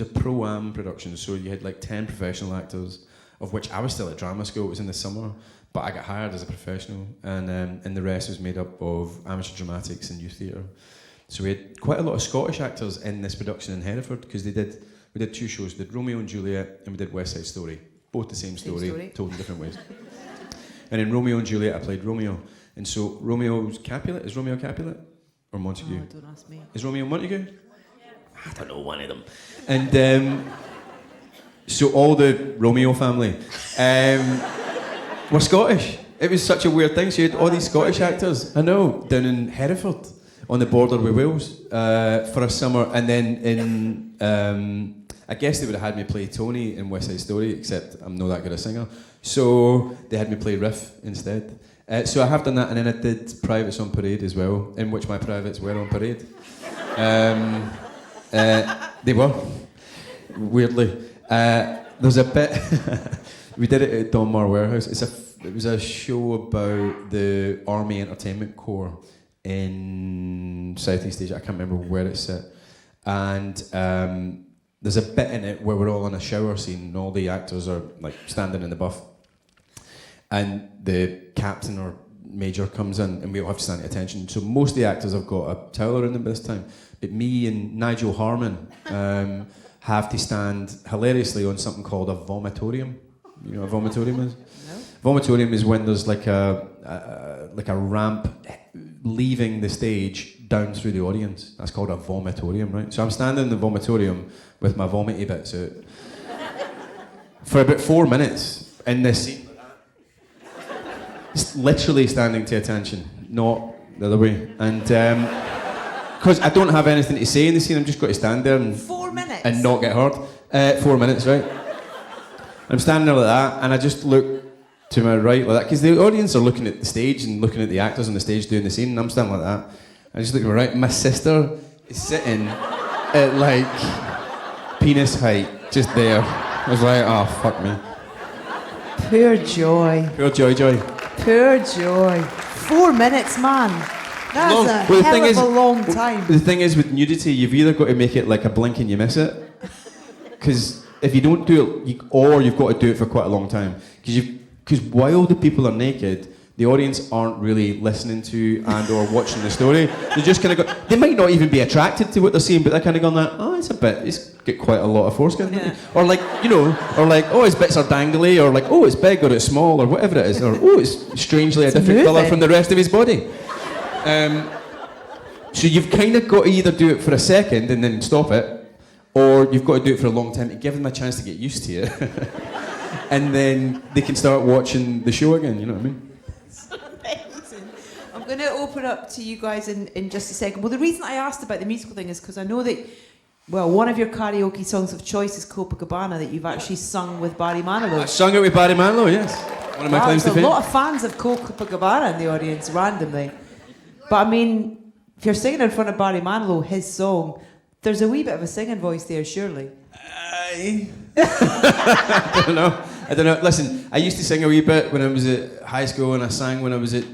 a pro-am production, so you had like 10 professional actors, of which I was still at drama school. It was in the summer, but I got hired as a professional, and the rest was made up of amateur dramatics and youth theatre. So we had quite a lot of Scottish actors in this production in Hereford, because we did 2 shows. We did Romeo and Juliet, and we did West Side Story. Both the same story. Told in different ways. And in Romeo and Juliet, I played Romeo. And so Romeo's Capulet, is Romeo Capulet? Or Montague? Oh, don't ask me. Is Romeo Montague? I don't know, one of them. And so all the Romeo family were Scottish. It was such a weird thing. So you had all these Scottish actors, I know, down in Hereford, on the border with Wales, for a summer. And then in, I guess they would have had me play Tony in West Side Story, except I'm not that good a singer. So they had me play Riff instead. So I have done that, and then I did Privates on Parade as well, in which my privates were on parade. They were, weirdly. There's a bit, we did it at Donmar Warehouse. It was a show about the Army Entertainment Corps in Southeast Asia. I can't remember where it's set. And there's a bit in it where we're all in a shower scene and all the actors are like standing in the buff. And the captain or major comes in and we all have to stand at attention. So most of the actors have got a towel around them this time. But me and Nigel Harman have to stand hilariously on something called a vomitorium. You know what a vomitorium is? No. Vomitorium is when there's like a ramp leaving the stage down through the audience. That's called a vomitorium, right? So I'm standing in the vomitorium with my vomity bits out for about 4 minutes in this scene. Just literally standing to attention, not the other way. And because I don't have anything to say in the scene, I'm just got to stand there and 4 minutes and not get hurt. 4 minutes, right? I'm standing there like that, and I just look to my right like that, because the audience are looking at the stage and looking at the actors on the stage doing the scene, and I'm standing like that. I just look to my right. My sister is sitting at like penis height, just there. I was like, oh fuck me. Pure joy. Pure joy. Pure joy. 4 minutes, man. That's long. a Well, hell of a long time. The thing is, with nudity, you've either got to make it like a blink and you miss it, because if you don't do it, or you've got to do it for quite a long time, because while the people are naked, the audience aren't really listening to and or watching the story. They just kind of go. They might not even be attracted to what they're seeing, but they're kind of going like, oh, it's got quite a lot of foreskin, or like, you know, or like, oh, his bits are dangly, or like, oh, it's big or it's small, or whatever it is, or oh, it's strangely a different colour from the rest of his body. So you've kind of got to either do it for a second and then stop it, or you've got to do it for a long time to give them a chance to get used to it, and then they can start watching the show again. You know what I mean? Amazing. I'm going to open up to you guys in just a second. Well, the reason I asked about the musical thing is because I know that, well, one of your karaoke songs of choice is Copacabana, that you've actually sung with Barry Manilow. I sung it with Barry Manilow, yes. One of my claims to fame. There's a lot of fans of Copacabana in the audience, randomly. But I mean, if you're singing in front of Barry Manilow, his song, there's a wee bit of a singing voice there, surely. I don't know. Listen, I used to sing a wee bit when I was at high school, and I sang when I was at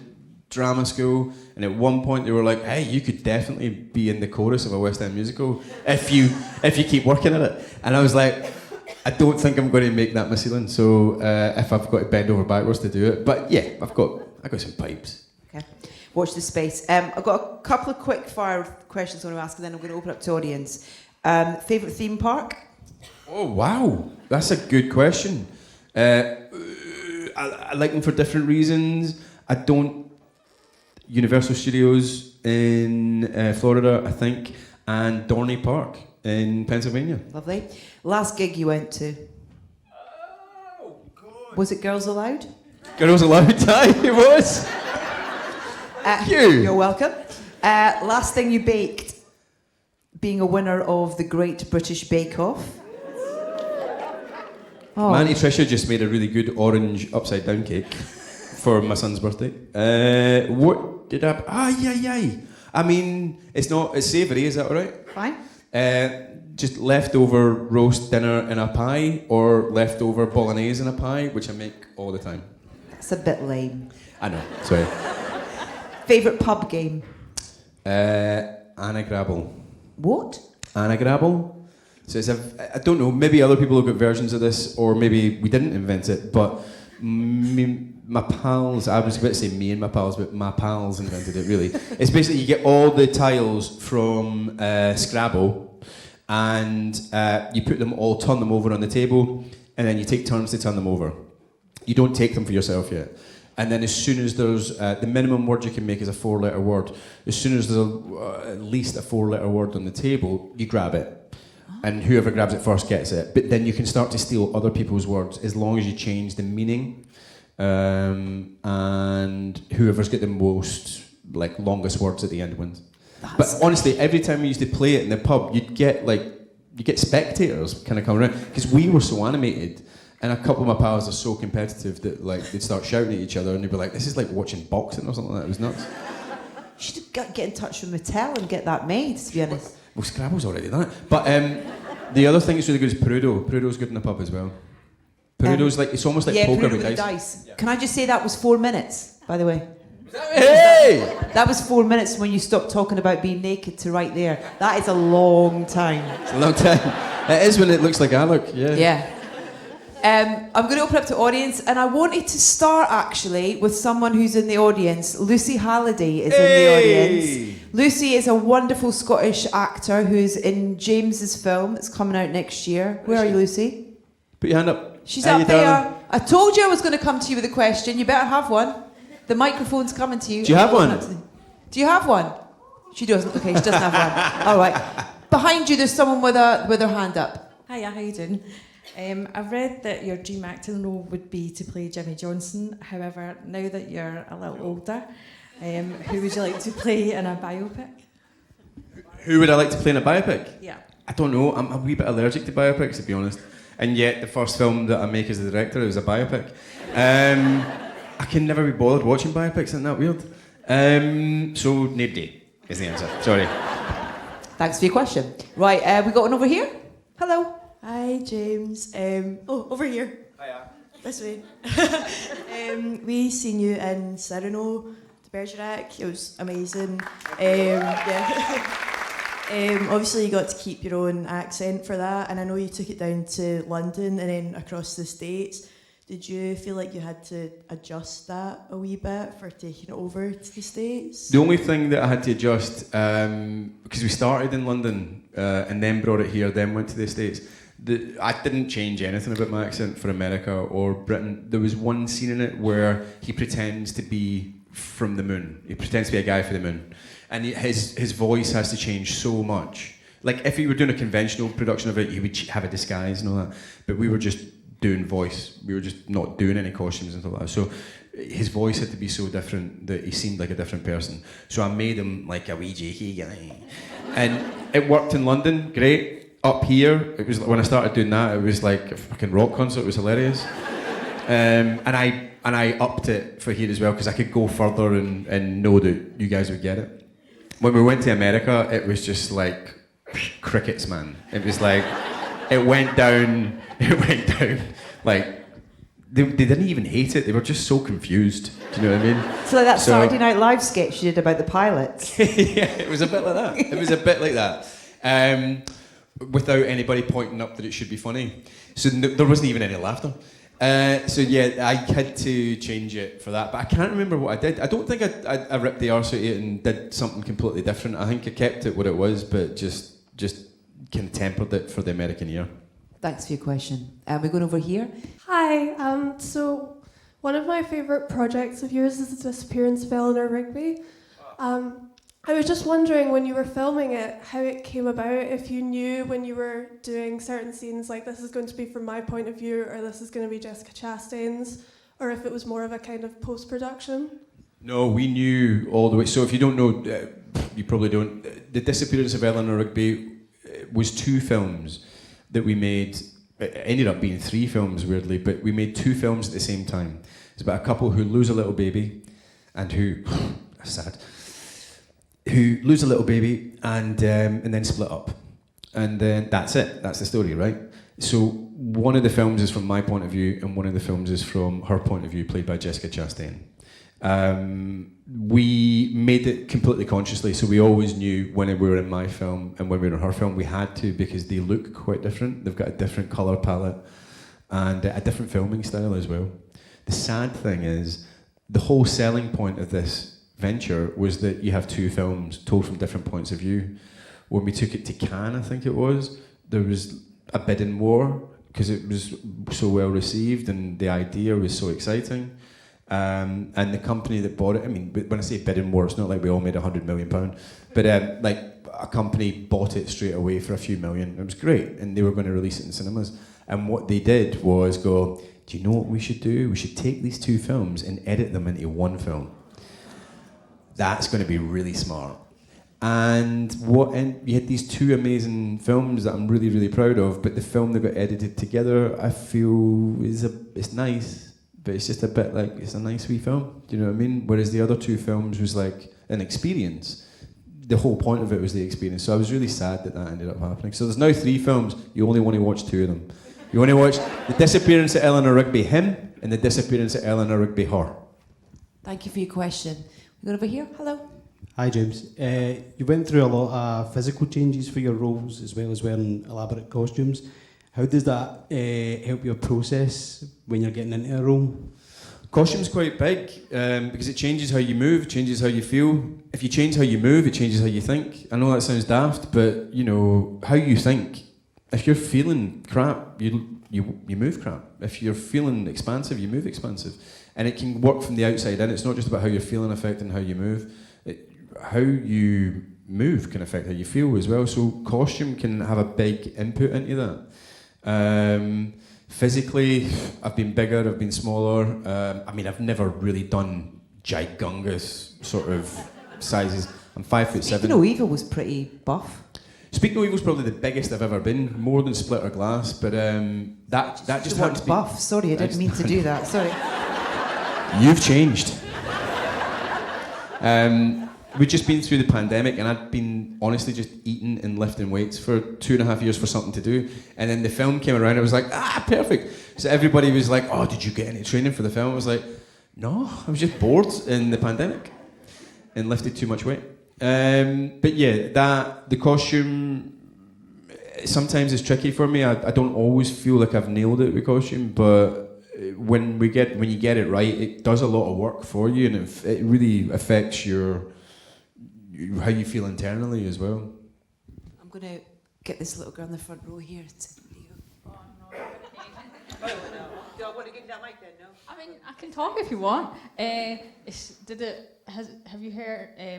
drama school, and at one point they were like, hey, you could definitely be in the chorus of a West End musical if you keep working at it. And I was like, I don't think I'm going to make that my ceiling, so if I've got to bend over backwards to do it. But yeah, I got some pipes. Okay. Watch the space. I've got a couple of quick fire questions I want to ask, and then I'm going to open up to audience. Favourite theme park? Oh, wow. That's a good question. I like them for different reasons. I don't... Universal Studios in Florida, I think, and Dorney Park in Pennsylvania. Lovely. Last gig you went to? Oh, God. Was it Girls Aloud? Girls Aloud, aye, it was. Thank you. You're welcome. Last thing you baked, being a winner of the Great British Bake Off. Oh. Manny Tricia just made a really good orange upside down cake for my son's birthday. What did I? I mean, it's savoury, is that all right? Fine. Just leftover roast dinner in a pie or leftover bolognese in a pie, which I make all the time. That's a bit lame. I know, sorry. Favourite pub game? Anagrabble. What? Anagrabble. So I don't know, maybe other people have got versions of this, or maybe we didn't invent it, but my pals, I was about to say me and my pals, but my pals invented it, really. It's basically you get all the tiles from Scrabble, and you put them all, turn them over on the table, and then you take turns to turn them over. You don't take them for yourself yet. And then as soon as there's, the minimum word you can make is a 4-letter word. As soon as there's at least a 4-letter word on the table, you grab it. And whoever grabs it first gets it. But then you can start to steal other people's words as long as you change the meaning. And whoever's got the most, longest words at the end wins. But honestly, every time we used to play it in the pub, you'd get spectators kind of coming around. Because we were so animated. And a couple of my pals are so competitive that they'd start shouting at each other and they'd be like, this is like watching boxing or something like that. It was nuts. You should get in touch with Mattel and get that made, to be honest. Well, Scrabble's already done it. But the other thing that's really good is Perudo. Perudo's good in the pub as well. Perudo's it's almost like poker Perudo with with dice. Yeah. Can I just say that was 4 minutes, by the way? Hey! That was 4 minutes when you stopped talking about being naked to right there. That is a long time. It's a long time. It is when it looks like I look, yeah. Yeah. I'm going to open up to audience, and I wanted to start actually with someone who's in the audience. Lucy Halliday is in the audience. Lucy is a wonderful Scottish actor who's in James's film that's coming out next year. Where are you, Lucy? Put your hand up. She's Hey, up you there. darling. I told you I was going to come to you with a question. You better have one. The microphone's coming to you. Do you have one? Do you have one? She doesn't. Okay, she doesn't have one. All right. Behind you, there's someone with their hand up. Hiya, how you doing? I've read that your dream acting role would be to play Jimmy Johnson. However, now that you're a little older, who would you like to play in a biopic? Who would I like to play in a biopic? Yeah. I don't know. I'm a wee bit allergic to biopics, to be honest. And yet, the first film that I make as the director is a biopic. I can never be bothered watching biopics. Isn't that weird? So, nobody is the answer. Sorry. Thanks for your question. Right, we got one over here. Hello. Hi, James. Over here. Hiya. This way. We seen you in Cyrano de Bergerac. It was amazing. Obviously, you got to keep your own accent for that, and I know you took it down to London and then across the States. Did you feel like you had to adjust that a wee bit for taking it over to the States? The only thing that I had to adjust, because we started in London and then brought it here, then went to the States. I didn't change anything about my accent for America or Britain. There was one scene in it where he pretends to be from the moon. He pretends to be a guy for the moon. And his voice has to change so much. Like, if he were doing a conventional production of it, he would have a disguise and all that. But we were just doing voice. We were just not doing any costumes and stuff like that. So his voice had to be so different that he seemed like a different person. So I made him like a wee jakey guy. And it worked in London, great. Up here, it was when I started doing that, it was like a fucking rock concert. It was hilarious. And I upped it for here as well because I could go further and know that you guys would get it. When we went to America, it was just like crickets, man. It was like it went down. Like they didn't even hate it. They were just so confused. Do you know what I mean? So like that Saturday Night Live sketch you did about the pilots. Yeah, it was a bit like that. It was a bit like that. Without anybody pointing up that it should be funny. So there wasn't even any laughter. So yeah, I had to change it for that. But I can't remember what I did. I don't think I ripped the arse out of it and did something completely different. I think I kept it what it was, but just kind of tempered it for the American ear. Thanks for your question. We're going over here. Hi. So one of my favourite projects of yours is The Disappearance of Eleanor Rigby. I was just wondering when you were filming it, how it came about, if you knew when you were doing certain scenes, like this is going to be from my point of view, or this is going to be Jessica Chastain's, or if it was more of a kind of post-production? No, we knew all the way. So if you don't know, you probably don't. The Disappearance of Eleanor Rigby was 2 films that we made. It ended up being 3 films, weirdly, but we made 2 films at the same time. It's about a couple who lose a little baby, and who, sad, who lose a little baby and then split up, and then that's it. That's the story, right? So one of the films is from my point of view, and one of the films is from her point of view, played by Jessica Chastain. We made it completely consciously, so we always knew when we were in my film and when we were in her film, we had to, because they look quite different. They've got a different colour palette and a different filming style as well. The sad thing is, the whole selling point of this venture was that you have 2 films told from different points of view. When we took it to Cannes, I think it was, there was a bidding war because it was so well received and the idea was so exciting. And the company that bought it, I mean, when I say bidding war, it's not like we all made £100 million, but like a company bought it straight away for a few million. It was great, and they were going to release it in cinemas. And what they did was go, do you know what we should do? We should take these 2 films and edit them into 1 film. That's going to be really smart. And you had these 2 amazing films that I'm really, really proud of, but the film that got edited together, I feel it's nice. But it's just a bit like, it's a nice wee film, do you know what I mean? Whereas the other 2 films was like an experience. The whole point of it was the experience. So I was really sad that ended up happening. So there's now 3 films, you only want to watch 2 of them. You want to watch The Disappearance of Eleanor Rigby, him, and The Disappearance of Eleanor Rigby, her. Thank you for your question. We got over here. Hello. Hi, James. You went through a lot of physical changes for your roles, as well as wearing elaborate costumes. How does that help your process when you're getting into a role? Costume's quite big because it changes how you move, it changes how you feel. If you change how you move, it changes how you think. I know that sounds daft, but you know how you think. If you're feeling crap, you move crap. If you're feeling expansive, you move expansive, and it can work from the outside in. It's not just about how you're feeling affecting how you move. How you move can affect how you feel as well. So costume can have a big input into that. Physically, I've been bigger, I've been smaller. I mean, I've never really done gigungous sort of sizes. I'm 5'7". Speaking of Evil was pretty buff. Speaking of Evil's probably the biggest I've ever been, more than Split or Glass, but that just happened to be... buff, sorry, I didn't mean to do that, sorry. You've changed. We'd just been through the pandemic, and I'd been honestly just eating and lifting weights for 2.5 years for something to do. And then the film came around, I was like, perfect. So everybody was like, oh, did you get any training for the film? I was like, no, I was just bored in the pandemic and lifted too much weight. But yeah, the costume sometimes is tricky for me. I don't always feel like I've nailed it with costume, but when you get it right, it does a lot of work for you, and it really affects how you feel internally as well. I'm going to get this little girl in the front row here. Oh, no. Do I want to give that mic then? No. I mean, I can talk if you want. Have you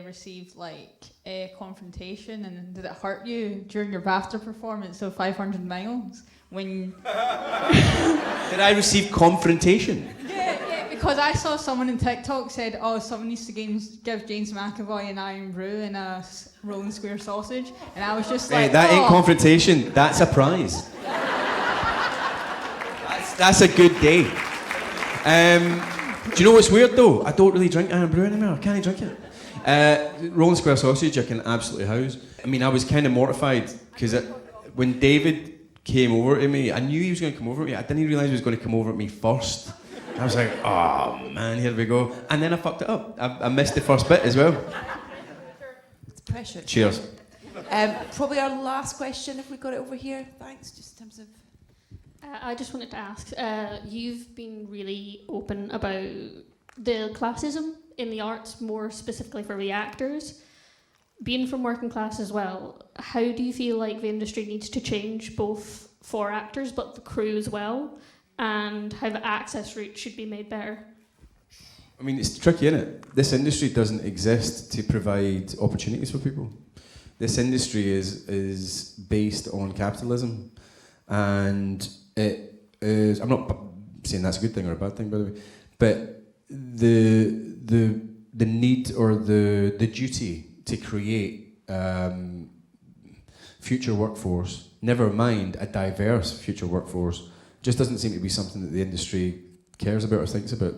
received like a confrontation, and did it hurt you during your BAFTA performance of 500 Miles when? Did I receive confrontation? Yeah, because I saw someone in TikTok said, "Oh, someone needs to give James McAvoy an iron brew and a rolling square sausage," and I was just like, that ain't confrontation. That's a prize. That's a good day. Do you know what's weird though? I don't really drink iron brew anymore. Can I drink it? Rolling square sausage, I can absolutely house. I mean, I was kind of mortified because when David came over to me, I knew he was going to come over at me. I didn't realise he was going to come over at me first. I was like, oh man, here we go. And then I fucked it up. I missed the first bit as well. It's pressure. Cheers. Probably our last question, if we got it over here. Thanks, just in terms of... I just wanted to ask, you've been really open about the classism in the arts, more specifically for the actors. Being from working class as well, how do you feel like the industry needs to change, both for actors but the crew as well, and how the access route should be made better? I mean, it's tricky, isn't it? This industry doesn't exist to provide opportunities for people. This industry is based on capitalism, and it is. I'm not saying that's a good thing or a bad thing, by the way, but the need or the duty to create future workforce, never mind a diverse future workforce, just doesn't seem to be something that the industry cares about or thinks about.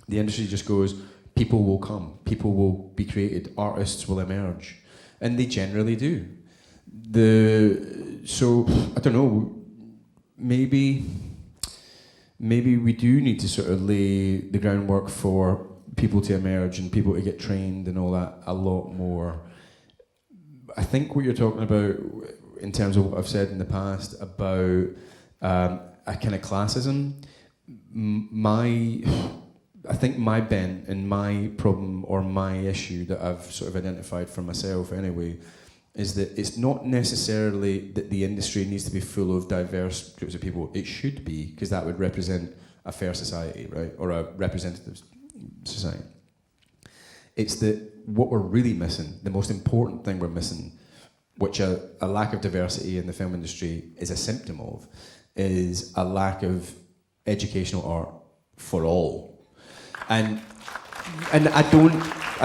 The industry just goes, people will come, people will be created, artists will emerge, and they generally do. So I don't know, maybe we do need to sort of lay the groundwork for people to emerge and people to get trained and all that a lot more. I think what you're talking about in terms of what I've said in the past about a kind of classism, I think my bent and my problem or my issue that I've sort of identified for myself anyway is that it's not necessarily that the industry needs to be full of diverse groups of people. It should be, because that would represent a fair society, right? Or a representative society. It's that what we're really missing, the most important thing we're missing, which a lack of diversity in the film industry is a symptom of, is a lack of educational art for all. And I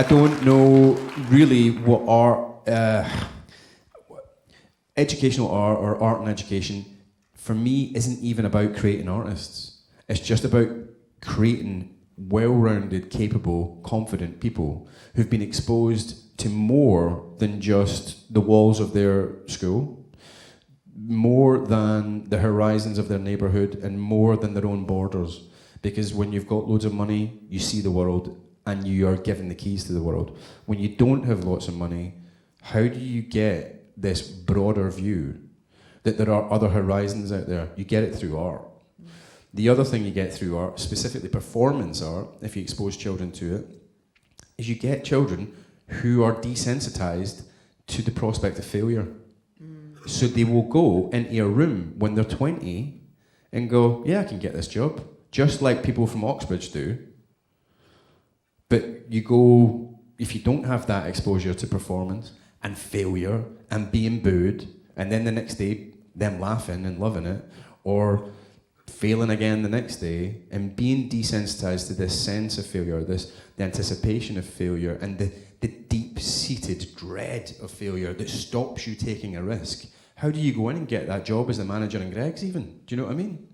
don't know really what art, educational art or art and education, for me, isn't even about creating artists. It's just about creating well-rounded, capable, confident people who've been exposed to more than just the walls of their school, more than the horizons of their neighbourhood, and more than their own borders. Because when you've got loads of money, you see the world and you are given the keys to the world. When you don't have lots of money, how do you get this broader view that there are other horizons out there? You get it through art. The other thing you get through art, specifically performance art, if you expose children to it, is you get children who are desensitized to the prospect of failure. So they will go into a room when they're 20 and go, yeah, I can get this job, just like people from Oxbridge do. But you go, if you don't have that exposure to performance and failure and being booed, and then the next day them laughing and loving it, or failing again the next day, and being desensitized to this sense of failure, the anticipation of failure, and the deep-seated dread of failure that stops you taking a risk. How do you go in and get that job as the manager in Greg's even? Do you know what I mean?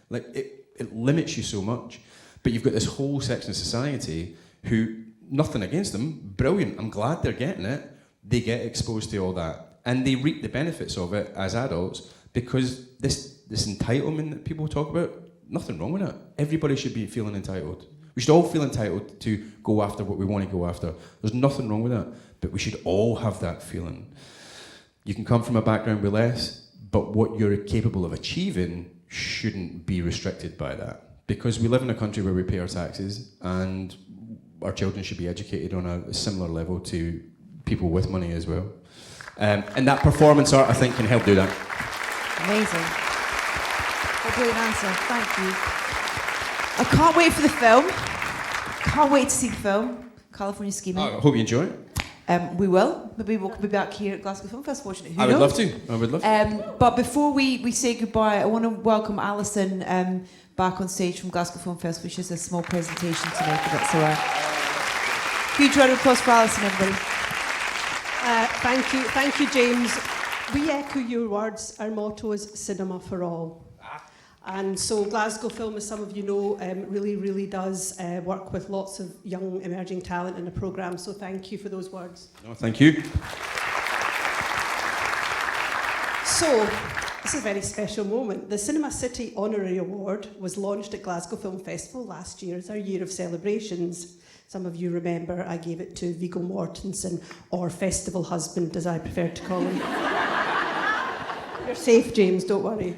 Like, it limits you so much. But you've got this whole section of society who, nothing against them, brilliant, I'm glad they're getting it. They get exposed to all that. And they reap the benefits of it as adults, because this entitlement that people talk about, nothing wrong with it. Everybody should be feeling entitled. We should all feel entitled to go after what we want to go after. There's nothing wrong with that, but we should all have that feeling. You can come from a background with less, but what you're capable of achieving shouldn't be restricted by that. Because we live in a country where we pay our taxes, and our children should be educated on a similar level to people with money as well. And that performance art, I think, can help do that. Amazing. What a brilliant answer. Thank you. I can't wait for the film. Can't wait to see the film, California Schemin. I hope you enjoy it. We will. Maybe we'll be back here at Glasgow Film Festival watching it. Who I would knows? love to. I would love to. But before we say goodbye, I want to welcome Alison back on stage from Glasgow Film Festival. She has a small presentation to make, if that's all right. Huge round of applause for Alison, everybody. Thank you, James. We echo your words. Our motto is Cinema for All. And so Glasgow Film, as some of you know, really does work with lots of young emerging talent in the programme. So thank you for those words. No, thank you. So, this is a very special moment. The Cinema City Honorary Award was launched at Glasgow Film Festival last year. It's our year of celebrations. Some of you remember I gave it to Viggo Mortensen, or Festival Husband, as I prefer to call him. You're safe, James, don't worry.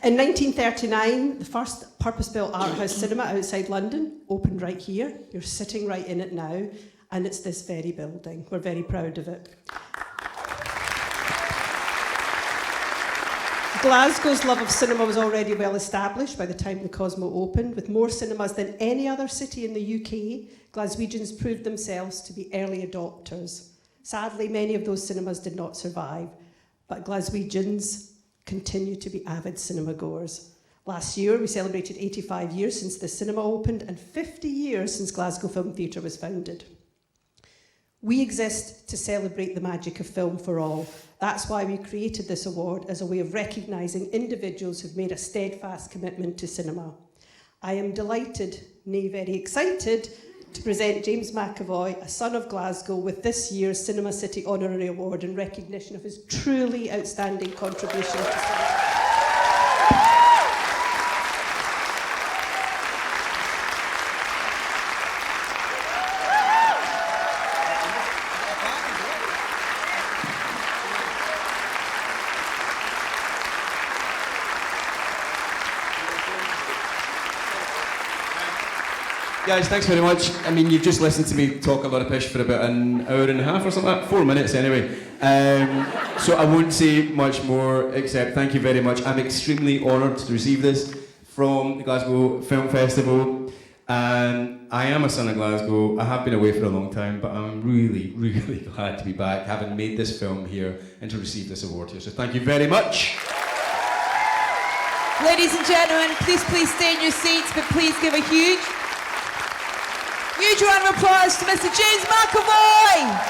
In 1939, the first purpose-built art house cinema outside London opened right here. You're sitting right in it now, and it's this very building. We're very proud of it. Glasgow's love of cinema was already well established by the time the Cosmo opened. With more cinemas than any other city in the UK, Glaswegians proved themselves to be early adopters. Sadly, many of those cinemas did not survive, but Glaswegians continue to be avid cinema goers. Last year, we celebrated 85 years since the cinema opened and 50 years since Glasgow Film Theatre was founded. We exist to celebrate the magic of film for all. That's why we created this award, as a way of recognising individuals who've made a steadfast commitment to cinema. I am delighted, nay very excited, to present James McAvoy, a son of Glasgow, with this year's Cinema City Honorary Award in recognition of his truly outstanding contribution to cinema. Guys, thanks very much. I mean, you've just listened to me talk a lot of pish for about an hour and a half or something like that, 4 minutes anyway. So I won't say much more except thank you very much. I'm extremely honoured to receive this from the Glasgow Film Festival. And I am a son of Glasgow. I have been away for a long time, but I'm really, really glad to be back, having made this film here and to receive this award here. So thank you very much. Ladies and gentlemen, please stay in your seats, but please give a huge round of applause to Mr. James McAvoy!